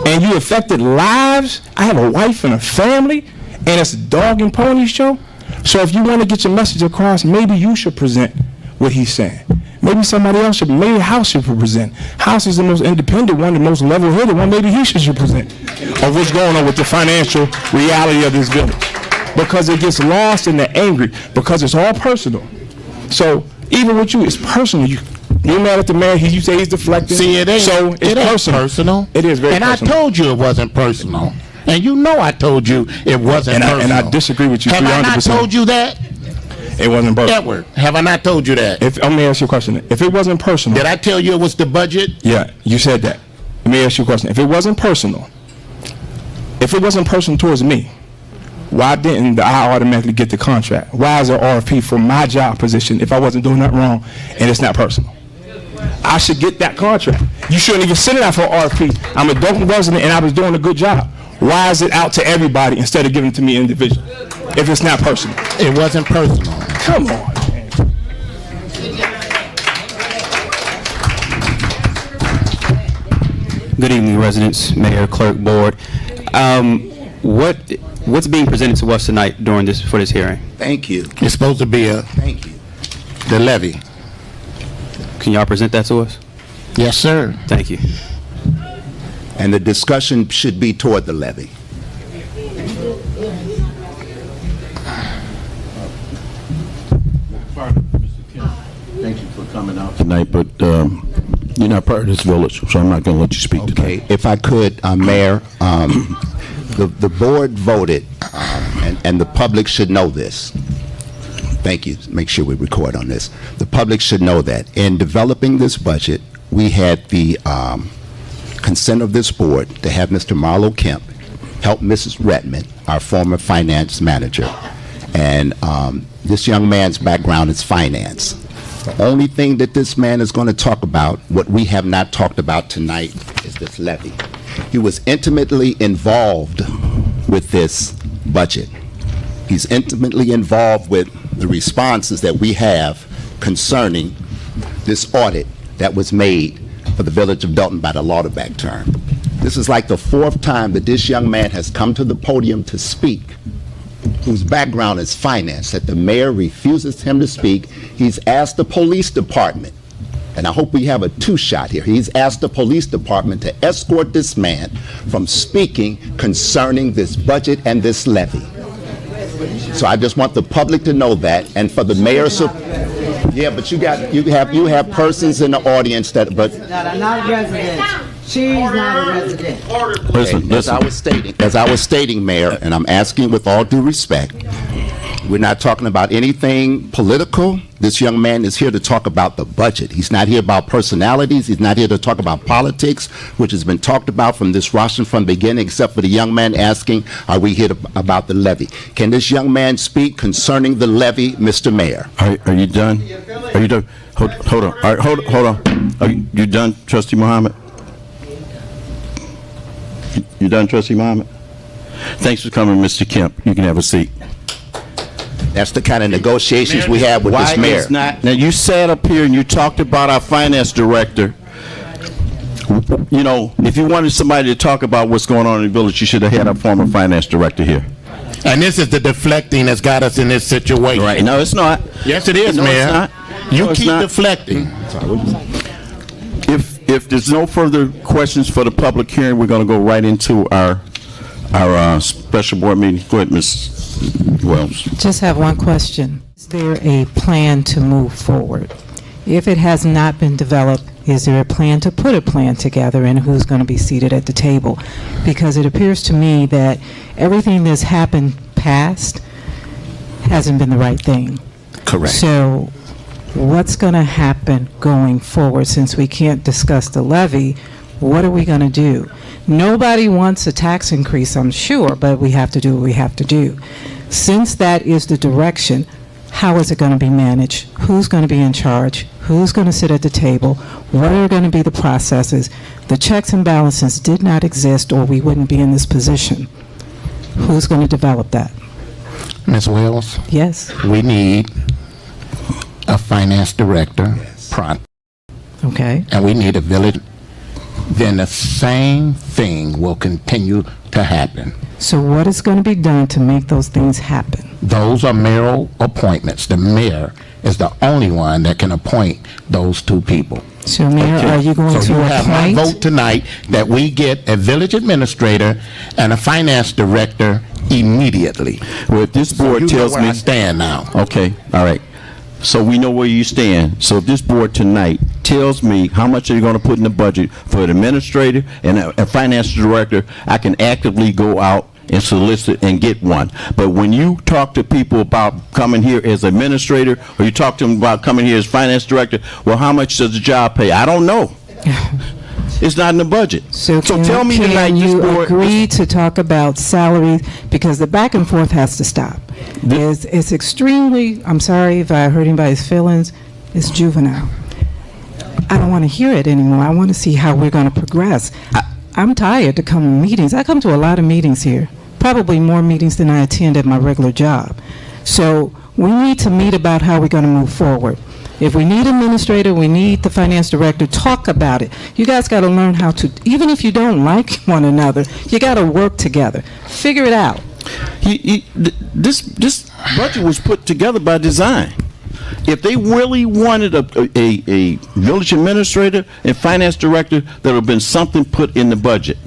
and you affected lives. I have a wife and a family, and it's a dog and pony show. So if you want to get your message across, maybe you should present what he's saying. Maybe somebody else should, maybe House should present. House is the most independent one, the most level-headed one. Maybe he should present of what's going on with the financial reality of this village. because it gets lost and they're angry because it's all personal. So even with you, it's personal. You're mad at the mayor. You say he's deflecting. See, it ain't. So it's it ain't personal. It is very and personal. I told you it wasn't personal. And you know I told you it wasn't personal. And I disagree with you 300%. Have I not told you that? It wasn't personal. Edward, have I not told you that? Let me ask you a question. If it wasn't personal. Did I tell you it was the budget? Yeah, you said that. Let me ask you a question. If it wasn't personal towards me, why didn't I automatically get the contract? Why is there RFP for my job position if I wasn't doing nothing wrong and it's not personal? I should get that contract. You shouldn't even send it out for RFP. I'm a Dolton resident and I was doing a good job. Why is it out to everybody instead of giving it to me individually if it's not personal? It wasn't personal. Come on. Good evening, residents, mayor, clerk, board. What's being presented to us tonight for this hearing? Thank you. It's supposed to be Thank you. the levy. Can y'all present that to us? Yes, sir. Thank you. And the discussion should be toward the levy. Thank you for coming out tonight, but you're not part of this village, so I'm not going to let you speak tonight. Okay, if I could, Mayor, the board voted, and the public should know this. Thank you. Make sure we record on this. The public should know that in developing this budget, we had the consent of this board to have Mr. Marlo Kemp help Mrs. Redmond, our former finance manager. And this young man's background is finance. The only thing that this man is going to talk about, what we have not talked about tonight, is this levy. He was intimately involved with this budget. He's intimately involved with the responses that we have concerning this audit that was made for the village of Dolton by the Lauderback term. This is like the 4th time that this young man has come to the podium to speak, whose background is finance, that the mayor refuses him to speak. He's asked the police department, and I hope we have a 2-shot here. He's asked the police department to escort this man from speaking concerning this budget and this levy. So I just want the public to know that, and for the mayor, yeah, but you have persons in the audience that That are not residents. She's not a resident. Listen. As I was stating, Mayor, and I'm asking with all due respect, we're not talking about anything political. This young man is here to talk about the budget. He's not here about personalities. He's not here to talk about politics, which has been talked about from this rostrum from the beginning, except for the young man asking, are we here about the levy? Can this young man speak concerning the levy, Mr. Mayor? Are you done? Are you done? Hold on. All right, hold on. Are you done, Trustee Muhammad? You done, Trustee Muhammad? Thanks for coming, Mr. Kemp. You can have a seat. That's the kind of negotiations we have with this mayor. Now, you sat up here and you talked about our finance director. You know, if you wanted somebody to talk about what's going on in the village, you should have had our former finance director here. And this is the deflecting that's got us in this situation. Right. No, it's not. Yes, it is, No, Mayor. it's not. You No, it's keep not. deflecting. If there's no further questions for the public hearing, we're going to go right into our special board meeting. Go ahead, Ms. Wells. Just have one question. Is there a plan to move forward? If it has not been developed, is there a plan to put a plan together, and who's going to be seated at the table? Because it appears to me that everything that's happened past hasn't been the right thing. Correct. So what's going to happen going forward? Since we can't discuss the levy, what are we going to do? Nobody wants a tax increase, I'm sure, but we have to do what we have to do. Since that is the direction, how is it going to be managed? Who's going to be in charge? Who's going to sit at the table? What are going to be the processes? The checks and balances did not exist, or we wouldn't be in this position. Who's going to develop that? Ms. Wells? Yes. We need a finance director, prompt. Okay. And we need a village. Then the same thing will continue to happen. So what is going to be done to make those things happen? Those are mayoral appointments. The mayor is the only one that can appoint those two people. So, Mayor, are you going So to you have my appoint? vote tonight that we get a village administrator and a finance director immediately. Well, if this board You know tells where me... I stand now. Okay, all right. So we know where you stand. So if this board tonight tells me how much they're going to put in the budget for an administrator and a finance director, I can actively go out and solicit and get one. But when you talk to people about coming here as administrator, or you talk to them about coming here as finance director, well, how much does the job pay? I don't know. It's not in the budget. So tell me tonight, can this you board... agree to talk about salaries, because the back and forth has to stop. It's extremely, I'm sorry if I hurt anybody's feelings, it's juvenile. I don't want to hear it anymore. I want to see how we're going to progress. I'm tired to come to meetings. I come to a lot of meetings here, probably more meetings than I attend at my regular job. So we need to meet about how we're going to move forward. If we need administrator, we need the finance director, talk about it. You guys got to learn how to, even if you don't like one another, you got to work together. Figure it out. This budget was put together by design. If they really wanted a village administrator and finance director, there would have been something put in the budget.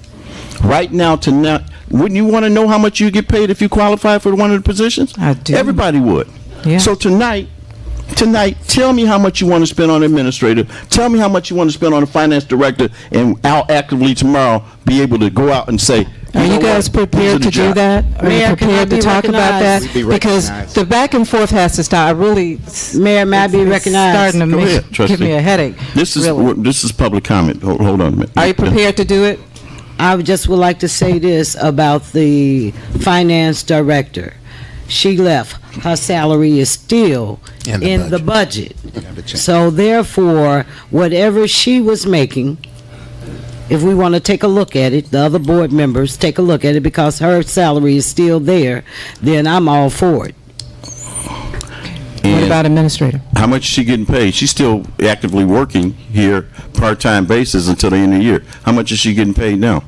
Right now, wouldn't you want to know how much you get paid if you qualify for one of the positions? I do. Everybody would. Yeah. So tonight, tell me how much you want to spend on administrator. Tell me how much you want to spend on a finance director, and I'll actively tomorrow be able to go out and say, Are you guys prepared to do that? Are you prepared to talk about that? Because the back and forth has to stop. Mayor, may I be recognized? Starting to give me a headache. This is public comment. Hold on a minute. Are you prepared to do it? I just would like to say this about the finance director. She left. Her salary is still in the budget. So therefore, whatever she was making, if we want to take a look at it, the other board members take a look at it, because her salary is still there, then I'm all for it. What about administrator? How much is she getting paid? She's still actively working here, part-time basis until the end of the year. How much is she getting paid now?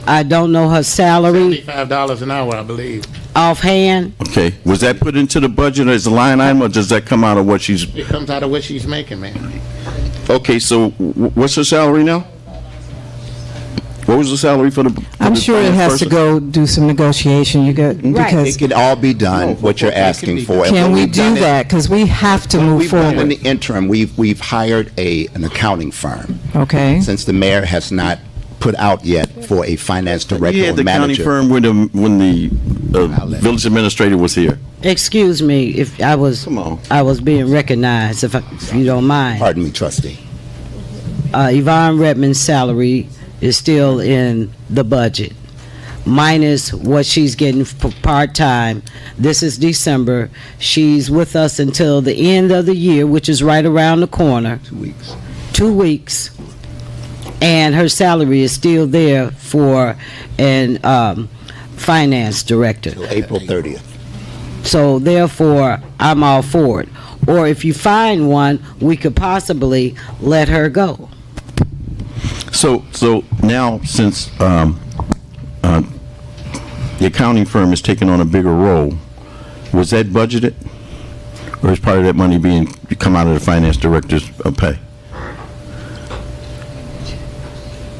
I don't know her salary $75 an hour, I believe. offhand. Okay. Was that put into the budget as a line item, or does that come out of what she's... It comes out of what she's making, man. Okay, so what's her salary now? What was the salary for the... I'm sure it has to go do some negotiation. You got because It can all be done, what you're asking for. can we do that? Because we have to move We've done in forward. the interim, we've hired an accounting firm, Okay. since the mayor has not put out yet for a finance director You or had the county manager. firm when the village administrator was here. Excuse me if I was Come on. I was being recognized, if you don't mind. Pardon me, trustee. Yvonne Redmond's salary is still in the budget, minus what she's getting for part-time. This is December. She's with us until the end of the year, which is right around the corner. 2 weeks. 2 weeks. And her salary is still there for an finance director. Till April 30th. So therefore, I'm all for it. Or if you find one, we could possibly let her go. So now, since the accounting firm is taking on a bigger role, was that budgeted? Or is part of that money come out of the finance director's pay?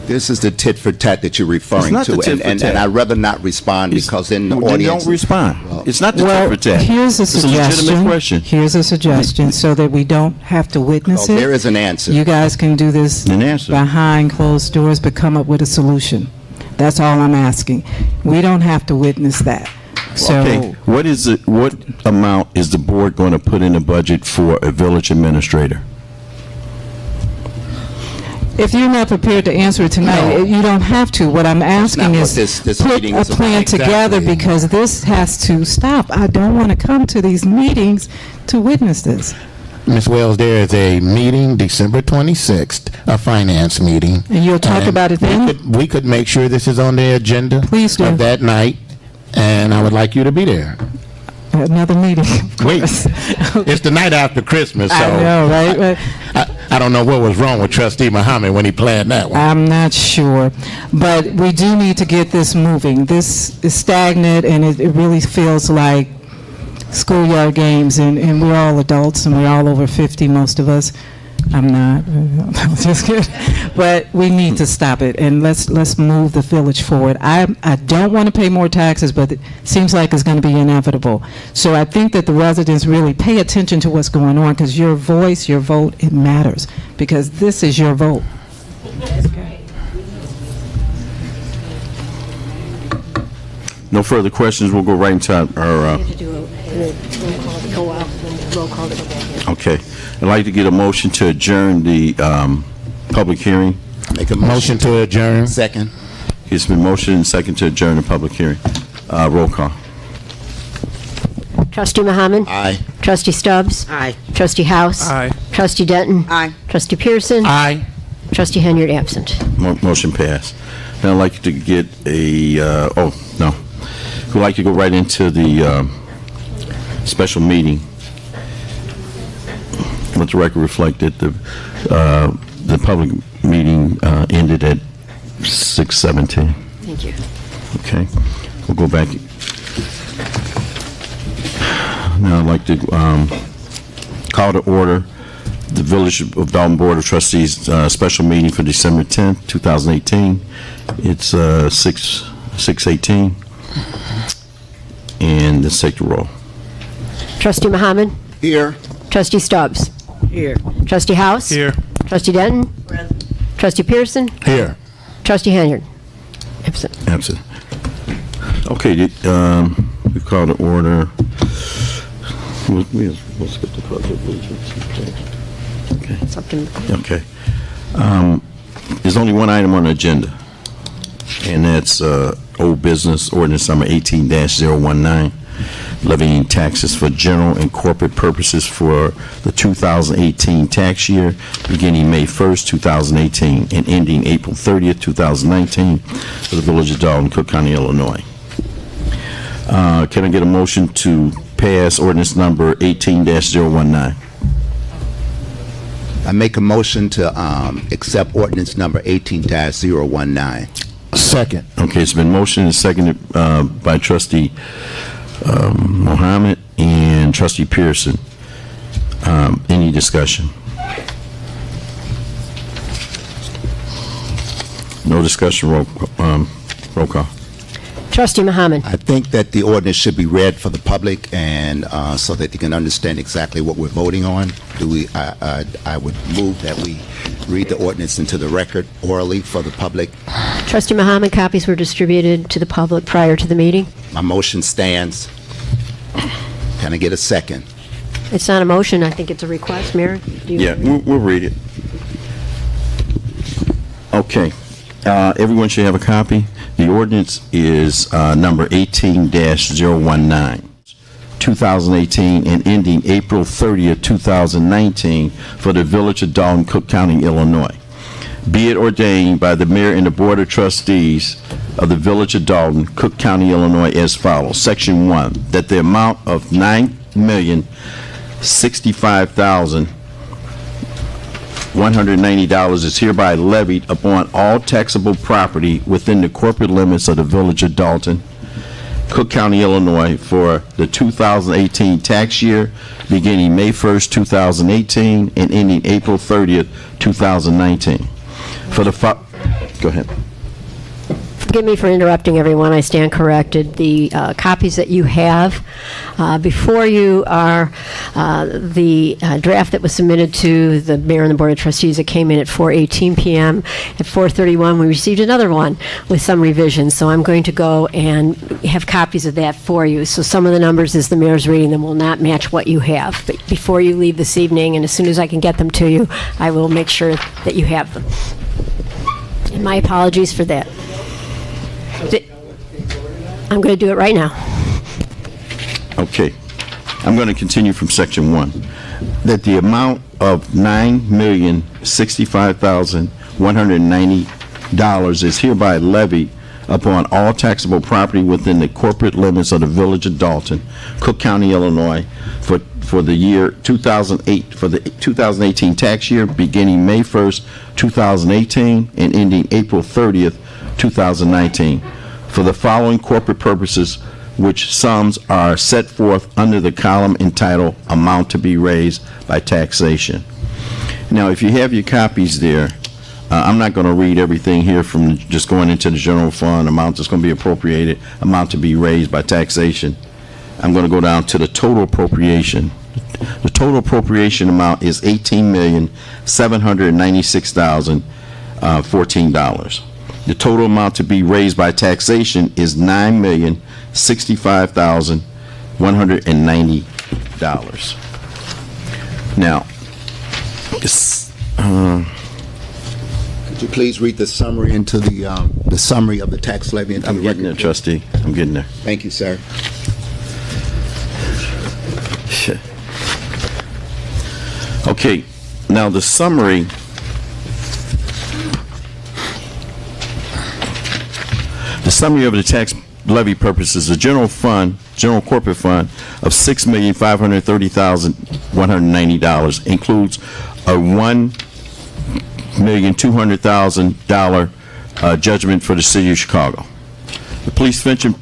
This is the tit for tat that you're referring It's not to, the tit for and tat. I'd rather not respond because in the Well, then audience. don't respond. It's not the Well, tit for tat. here's a It's a legitimate suggestion. question. Here's a suggestion, so that we don't have to witness Well, it. there is an answer. You guys can do this An answer. behind closed doors, but come up with a solution. That's all I'm asking. We don't have to witness that. So, Okay, what amount is the board going to put in the budget for a village administrator? if you're not prepared to answer it tonight, you don't have to. What I'm asking what is this put meeting a is about. plan together, Exactly. because this has to stop. I don't want to come to these meetings to witness this. Ms. Wells, there is a meeting December 26th, a finance meeting. And you'll talk about it then? We could make sure this is on the agenda Please do. of that night, and I would like you to be there. Another meeting, of Wait, course. it's the night after Christmas, so. I know, right? I don't know what was wrong with Trustee Muhammad when he planned that one. I'm not sure, but we do need to get this moving. This is stagnant, and it really feels like schoolyard games, and we're all adults, and we're all over 50, most of us. I'm not. I'm just kidding. But we need to stop it, and let's move the village forward. I don't want to pay more taxes, but it seems like it's going to be inevitable. So I think that the residents really pay attention to what's going on, because your voice, your vote, it matters, because this is your vote. Okay. No further questions. We'll go right into our We have to do a roll call to go out, and roll call to go back in. okay. I'd like to get a motion to adjourn the public hearing. Make a motion to adjourn. Second. It's been motioned and second to adjourn the public hearing. Roll call. Trustee Muhammad? Aye. Trustee Stubbs? Aye. Trustee House? Aye. Trustee Denton? Aye. Trustee Pearson? Aye. Trustee Henyard absent. Motion passed. Now I'd like to get a, we'd like to go right into the special meeting. Let the record reflect that the public meeting ended at 6:17. Thank you. Okay, we'll go back. Now I'd like to call to order the Village of Dolton Board of Trustees special meeting for December 10th, 2018. It's 6:18, and let's take the roll. Trustee Muhammad? Here. Trustee Stubbs? Here. Trustee House? Here. Trustee Denton? Trustee Pearson? Here. Trustee Henyard absent. Absent. Okay, we call to order. We'll skip the pledge of allegiance. Okay. It's up to Okay. There's only one item on the agenda, and that's old business ordinance number 18-019, levying taxes for general and corporate purposes for the 2018 tax year, beginning May 1st, 2018, and ending April 30th, 2019, for the Village of Dolton, Cook County, Illinois. Can I get a motion to pass ordinance number 18-019? I make a motion to accept ordinance number 18-019. Second. Okay, it's been motioned and seconded by Trustee Mohammed and Trustee Pearson. Any discussion? No discussion. Roll call. Trustee Muhammad? I think that the ordinance should be read for the public, and so that they can understand exactly what we're voting on. I would move that we read the ordinance into the record orally for the public. Trustee Muhammad, copies were distributed to the public prior to the meeting. My motion stands. Can I get a second? It's not a motion, I think it's a request, Mayor. Do you- Yeah, we'll read it. Okay. Everyone should have a copy. The ordinance is number 18-019, 2018, and ending April 30th, 2019, for the Village of Dolton, Cook County, Illinois. Be it ordained by the Mayor and the Board of Trustees of the Village of Dolton, Cook County, Illinois, as follows. Section 1, that the amount of $9,065,190 is hereby levied upon all taxable property within the corporate limits of the Village of Dolton, Cook County, Illinois, for the 2018 tax year, beginning May 1st, 2018, and ending April 30th, 2019. For the go ahead. Forgive me for interrupting everyone. I stand corrected. The copies that you have before you are the draft that was submitted to the Mayor and the Board of Trustees that came in at 4:18 p.m. At 4:31, we received another one with some revisions. So I'm going to go and have copies of that for you. So some of the numbers, as the Mayor's reading them, will not match what you have. But before you leave this evening, and as soon as I can get them to you, I will make sure that you have them. And my apologies for that. I'm going to do it right now. Okay. I'm going to continue from section 1. That the amount of $9,065,190 is hereby levied upon all taxable property within the corporate limits of the Village of Dolton, Cook County, Illinois, for the year 2008, for the 2018 tax year, beginning May 1st, 2018, and ending April 30th, 2019, for the following corporate purposes, which sums are set forth under the column entitled Amount to be Raised by Taxation. Now, if you have your copies there, I'm not going to read everything here from just going into the general fund, amount that's going to be appropriated, amount to be raised by taxation. I'm going to go down to the total appropriation. The total appropriation amount is $18,796,014. The total amount to be raised by taxation is $9,065,190. Now, Could you please read the summary into the summary of the tax levy? Into I'm getting there, trustee. I'm getting there. Thank you, sir. Okay, now the summary. The summary of the tax levy purposes, the general corporate fund of $6,530,190 includes a $1,200,000 judgment for the city of Chicago. The police pension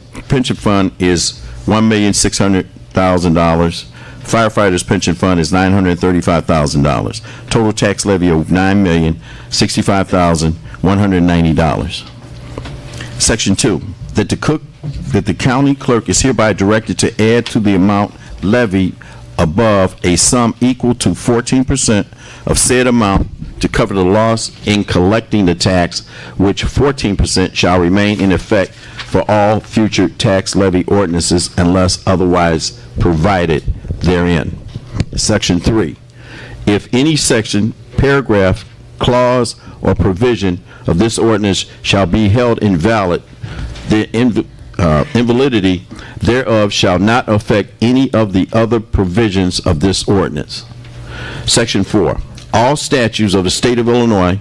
fund is $1,600,000. Firefighters pension fund is $935,000. Total tax levy of $9,065,190. Section 2, that the county clerk is hereby directed to add to the amount levied above a sum equal to 14% of said amount to cover the loss in collecting the tax, which 14% shall remain in effect for all future tax levy ordinances unless otherwise provided therein. Section 3, if any section, paragraph, clause, or provision of this ordinance shall be held invalid, the invalidity thereof shall not affect any of the other provisions of this ordinance. Section 4, all statutes of the state of Illinois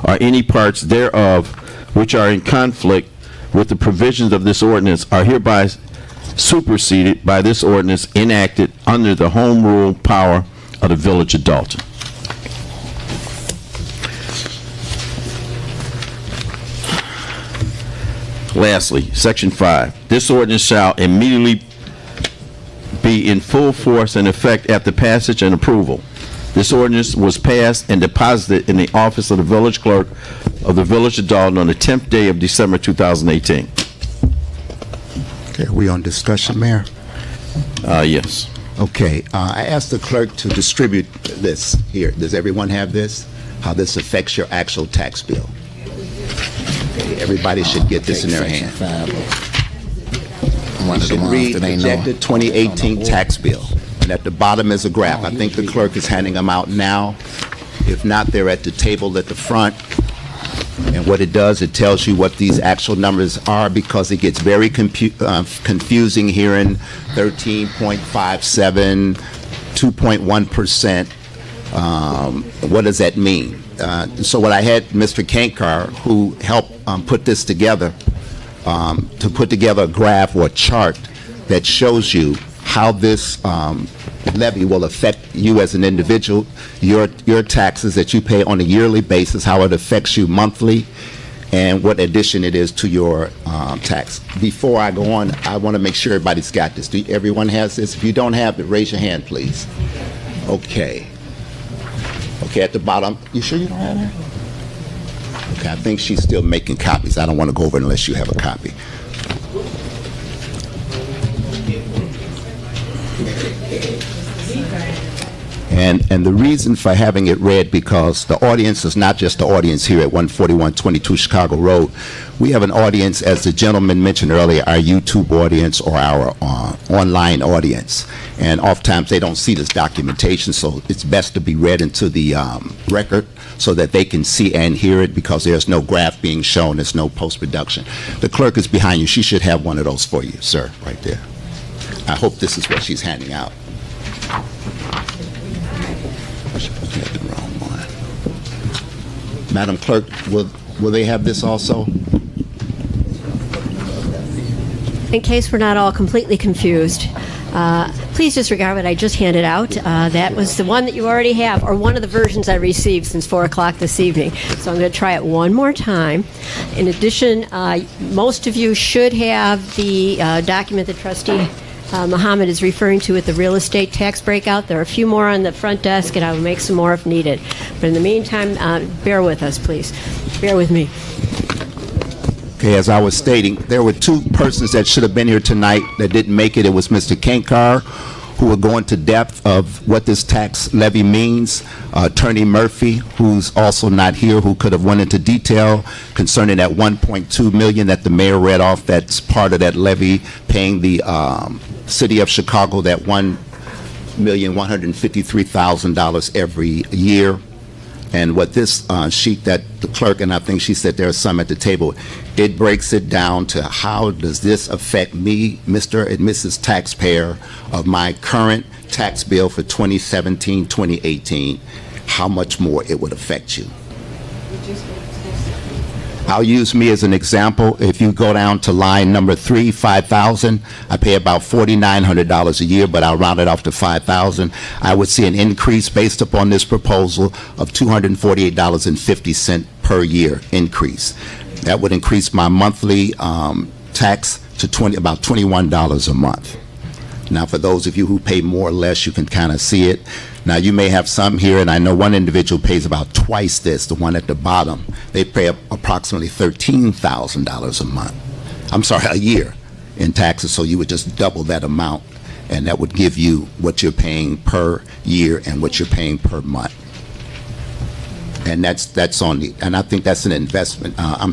or any parts thereof which are in conflict with the provisions of this ordinance are hereby superseded by this ordinance enacted under the home rule power of the Village of Dolton. Lastly, Section 5, this ordinance shall immediately be in full force and effect after passage and approval. This ordinance was passed and deposited in the office of the village clerk of the Village of Dolton on the 10th day of December 2018. Okay, are we on discussion, Mayor? Yes. Okay, I asked the clerk to distribute this here. Does everyone have this? How this affects your actual tax bill? Okay, everybody should get this in their hand. You should read projected 2018 tax bill. And at the bottom is a graph. I think the clerk is handing them out now. If not, they're at the table at the front. And what it does, it tells you what these actual numbers are, because it gets very confusing here in 13.57, 2.1%. What does that mean? So what I had Mr. Kankar, who helped put this together, to put together a graph or a chart that shows you how this levy will affect you as an individual, your taxes that you pay on a yearly basis, how it affects you monthly, and what addition it is to your tax. Before I go on, I want to make sure everybody's got this. Everyone has this? If you don't have it, raise your hand, please. Okay. Okay, at the bottom. You sure you don't have that? Okay, I think she's still making copies. I don't want to go over unless you have a copy. And the reason for having it read, because the audience is not just the audience here at 14122 Chicago Road. We have an audience, as the gentleman mentioned earlier, our YouTube audience or our online audience. And oftentimes they don't see this documentation, so it's best to be read into the record so that they can see and hear it, because there's no graph being shown, there's no post-production. The clerk is behind you. She should have one of those for you, sir, right there. I hope this is what she's handing out. The wrong one. Madam Clerk, will they have this also? In case we're not all completely confused, please disregard what I just handed out. That was the one that you already have, or one of the versions I received since 4 o'clock this evening. So I'm going to try it one more time. In addition, most of you should have the document that Trustee Mohammed is referring to with the real estate tax breakout. There are a few more on the front desk, and I will make some more if needed. But in the meantime, bear with us, please. Bear with me. Okay, as I was stating, there were two persons that should have been here tonight that didn't make it. It was Mr. Kankar, who will go into depth of what this tax levy means. Attorney Murphy, who's also not here, who could have went into detail concerning that $1.2 million that the mayor read off. That's part of that levy, paying the city of Chicago that $1,153,000 every year. And what this sheet that the clerk, and I think she said there are some at the table, it breaks it down to how does this affect me, Mr. and Mrs. Taxpayer, of my current tax bill for 2017, 2018, how much more it would affect you. I'll use me as an example. If you go down to line number 3, 5,000, I pay about $4,900 a year, but I'll round it off to 5,000. I would see an increase based upon this proposal of $248.50 per year increase. That would increase my monthly tax to about $21 a month. Now, for those of you who pay more or less, you can kind of see it. Now, you may have some here, and I know one individual pays about twice this, the one at the bottom. They pay approximately $13,000 a month. I'm sorry, a year in taxes, so you would just double that amount, and that would give you what you're paying per year and what you're paying per month. And that's on the, and I think that's an investment, a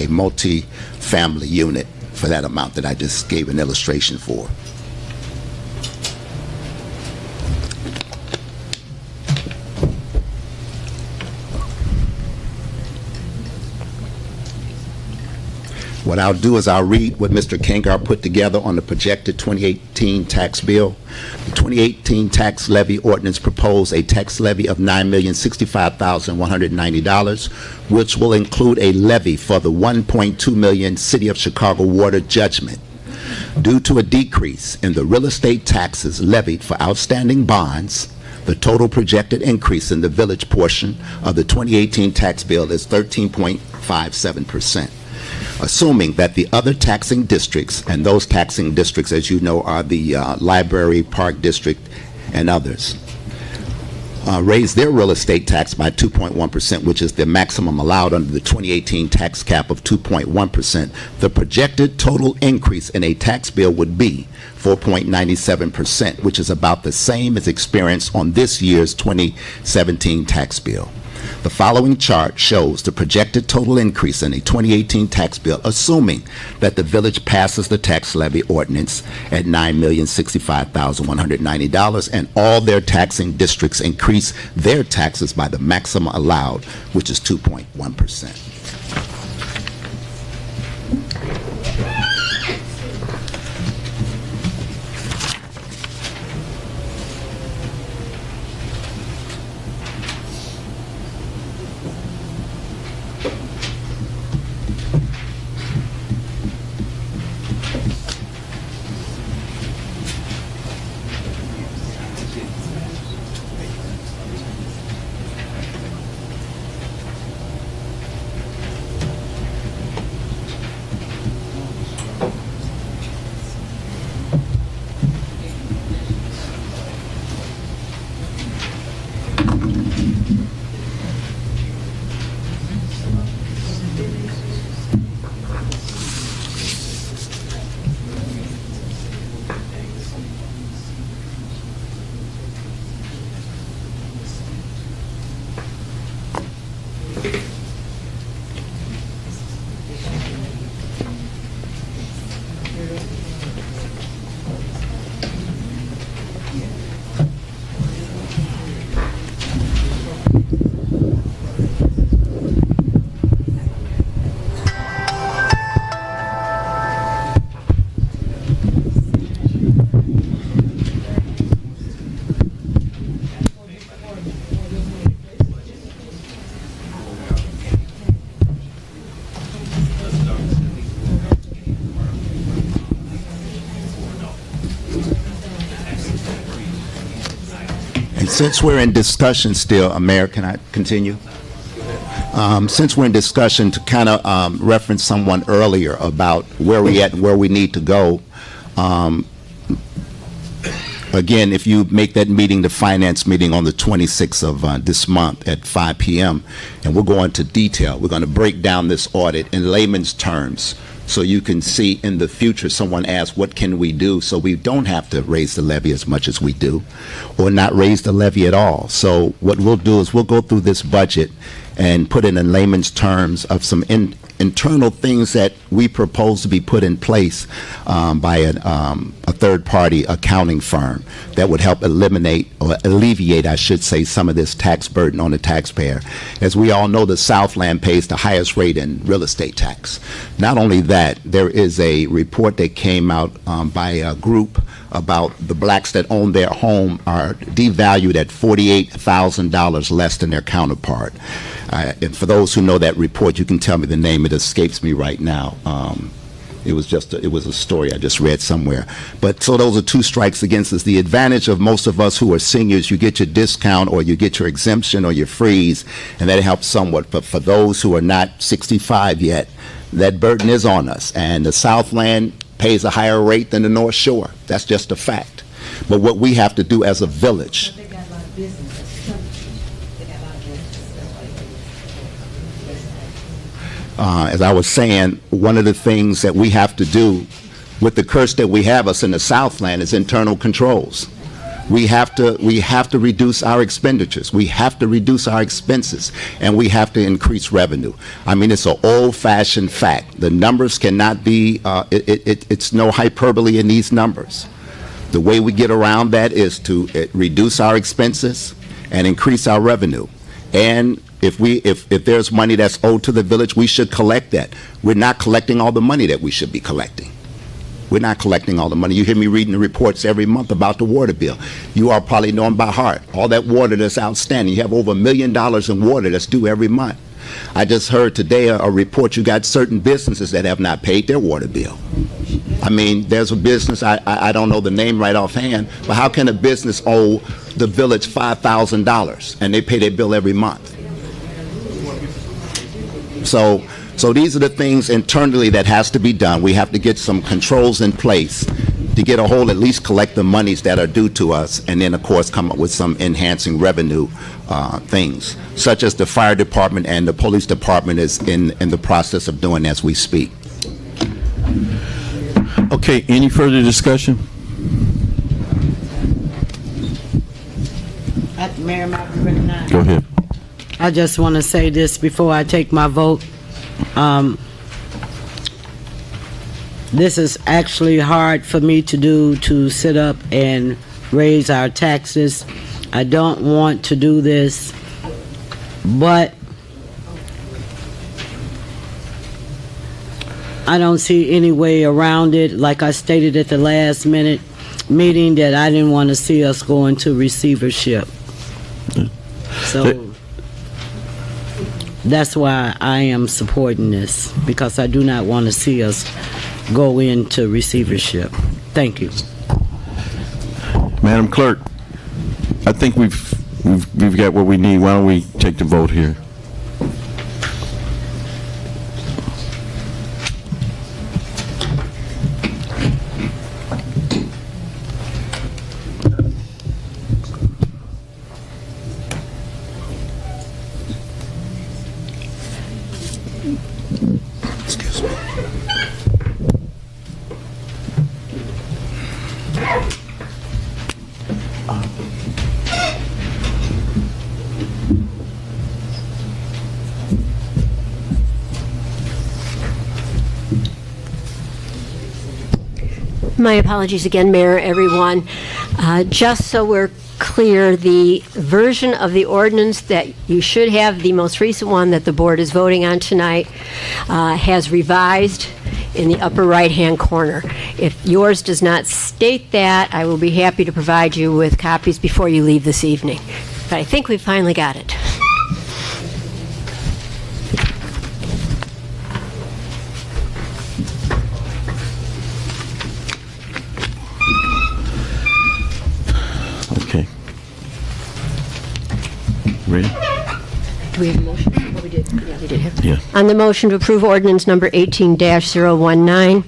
multi-family unit for that amount that I just gave an illustration for. What I'll do is I'll read what Mr. Kangar put together on the projected 2018 tax bill. The 2018 tax levy ordinance proposed a tax levy of $9,065,190, which will include a levy for the $1.2 million City of Chicago water judgment. Due to a decrease in the real estate taxes levied for outstanding bonds, the total projected increase in the village portion of the 2018 tax bill is 13.57%. Assuming that the other taxing districts, and those taxing districts, as you know, are the Library, Park District, and others, raise their real estate tax by 2.1%, which is the maximum allowed under the 2018 tax cap of 2.1%, the projected total increase in a tax bill would be 4.97%, which is about the same as experienced on this year's 2017 tax bill. The following chart shows the projected total increase in a 2018 tax bill, assuming that the village passes the tax levy ordinance at $9,065,190 and all their taxing districts increase their taxes by the maximum allowed, which is 2.1%. Since we're in discussion still, Mayor, can I continue? Since we're in discussion, to kind of reference someone earlier about where we at and where we need to go, again, if you make that meeting, the finance meeting on the 26th of this month at 5 p.m., and we'll go into detail. We're going to break down this audit in layman's terms so you can see in the future someone asks, what can we do so we don't have to raise the levy as much as we do or not raise the levy at all. So what we'll do is we'll go through this budget and put it in layman's terms of some internal things that we propose to be put in place by a third-party accounting firm that would help eliminate or alleviate, I should say, some of this tax burden on the taxpayer. As we all know, the Southland pays the highest rate in real estate tax. Not only that, there is a report that came out by a group about the blacks that own their home are devalued at $48,000 less than their counterpart. And for those who know that report, you can tell me the name. It escapes me right now. It was a story I just read somewhere. But so those are two strikes against us. The advantage of most of us who are seniors, you get your discount or you get your exemption or your freeze, and that helps somewhat. But for those who are not 65 yet, that burden is on us. And the Southland pays a higher rate than the North Shore. That's just a fact. But what we have to do as a village, as I was saying, one of the things that we have to do with the curse that we have us in the Southland is internal controls. We have to reduce our expenditures. We have to reduce our expenses, and we have to increase revenue. I mean, it's an old-fashioned fact. The numbers cannot be. It's no hyperbole in these numbers. The way we get around that is to reduce our expenses and increase our revenue. And if there's money that's owed to the village, we should collect that. We're not collecting all the money that we should be collecting. We're not collecting all the money. You hear me reading the reports every month about the water bill. You all probably know them by heart. All that water that's outstanding. You have over $1 million in water that's due every month. I just heard today a report you got certain businesses that have not paid their water bill. I mean, there's a business, I don't know the name right offhand, but how can a business owe the village $5,000 and they pay their bill every month? So these are the things internally that has to be done. We have to get some controls in place to get a hold, at least collect the monies that are due to us, and then, of course, come up with some enhancing revenue things, such as the fire department and the police department is in the process of doing as we speak. Okay, any further discussion? Mayor, am I recognized? Go ahead. I just want to say this before I take my vote. This is actually hard for me to do, to sit up and raise our taxes. I don't want to do this, but I don't see any way around it. Like I stated at the last minute meeting, that I didn't want to see us go into receivership. So that's why I am supporting this, because I do not want to see us go into receivership. Thank you. Madam Clerk, I think we've got what we need. Why don't we take the vote here? My apologies again, Mayor, everyone. Just so we're clear, the version of the ordinance that you should have, the most recent one that the board is voting on tonight, has revised in the upper right-hand corner. If yours does not state that, I will be happy to provide you with copies before you leave this evening. But I think we've finally got it. Okay. Ready? Do we have a motion? Oh, we did. Yeah, we did have. Yeah. On the motion to approve ordinance number 18-019,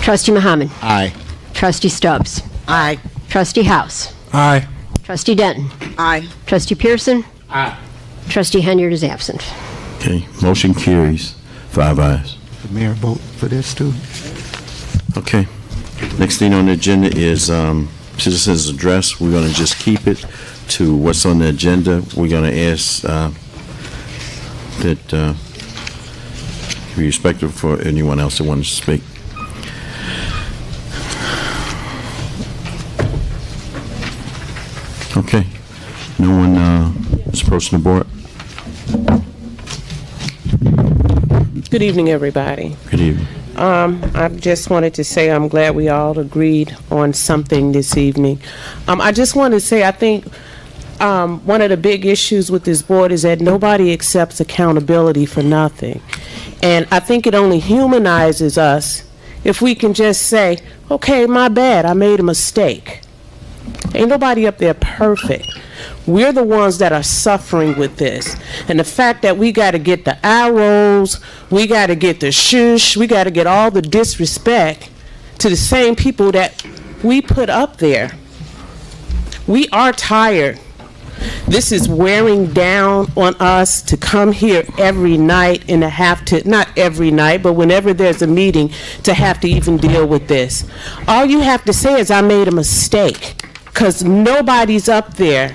Trustee Muhammad. Aye. Trustee Stubbs. Aye. Trustee House. Aye. Trustee Denton. Aye. Trustee Pearson. Aye. Trustee Henyard is absent. Okay, motion carries. 5 ayes. The mayor vote for this too? Okay. Next thing on the agenda is citizens' address. We're going to just keep it to what's on the agenda. We're going to ask that be respectful for anyone else that wants to speak. Okay. No one is approaching the board? Good evening, everybody. Good evening. I just wanted to say I'm glad we all agreed on something this evening. I just want to say I think one of the big issues with this board is that nobody accepts accountability for nothing. And I think it only humanizes us if we can just say, okay, my bad, I made a mistake. Ain't nobody up there perfect. We're the ones that are suffering with this. And the fact that we got to get the arrows, we got to get the shush, we got to get all the disrespect to the same people that we put up there. We are tired. This is wearing down on us to come here every night and to have to, not every night, but whenever there's a meeting, to have to even deal with this. All you have to say is, I made a mistake. Because nobody's up there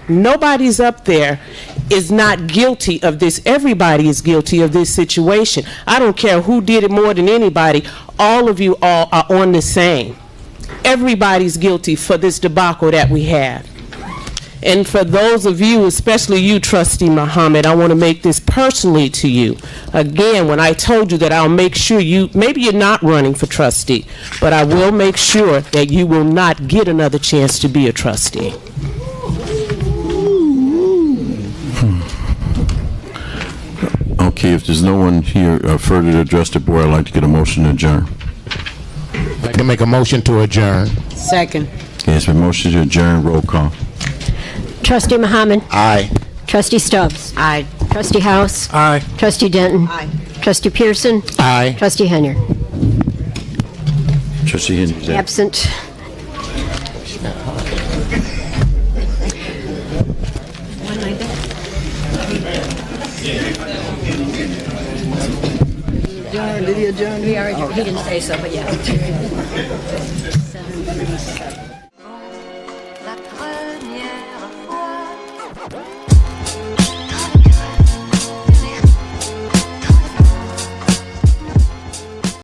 is not guilty of this. Everybody is guilty of this situation. I don't care who did it more than anybody. All of you all are on the same. Everybody's guilty for this debacle that we have. And for those of you, especially you, Trustee Muhammad, I want to make this personally to you. Again, when I told you that I'll make sure you, maybe you're not running for trustee, but I will make sure that you will not get another chance to be a trustee. Okay, if there's no one here further to address the board, I'd like to get a motion to adjourn. I'd like to make a motion to adjourn. Second. Okay, it's been motion to adjourn. Roll call. Trustee Muhammad. Aye. Trustee Stubbs. Aye. Trustee House. Aye. Trustee Denton. Aye. Trustee Pearson. Aye. Trustee Henyard. Trustee Henry. Absent. Did he adjourn? He didn't say so, but yeah. 7:37. La première fois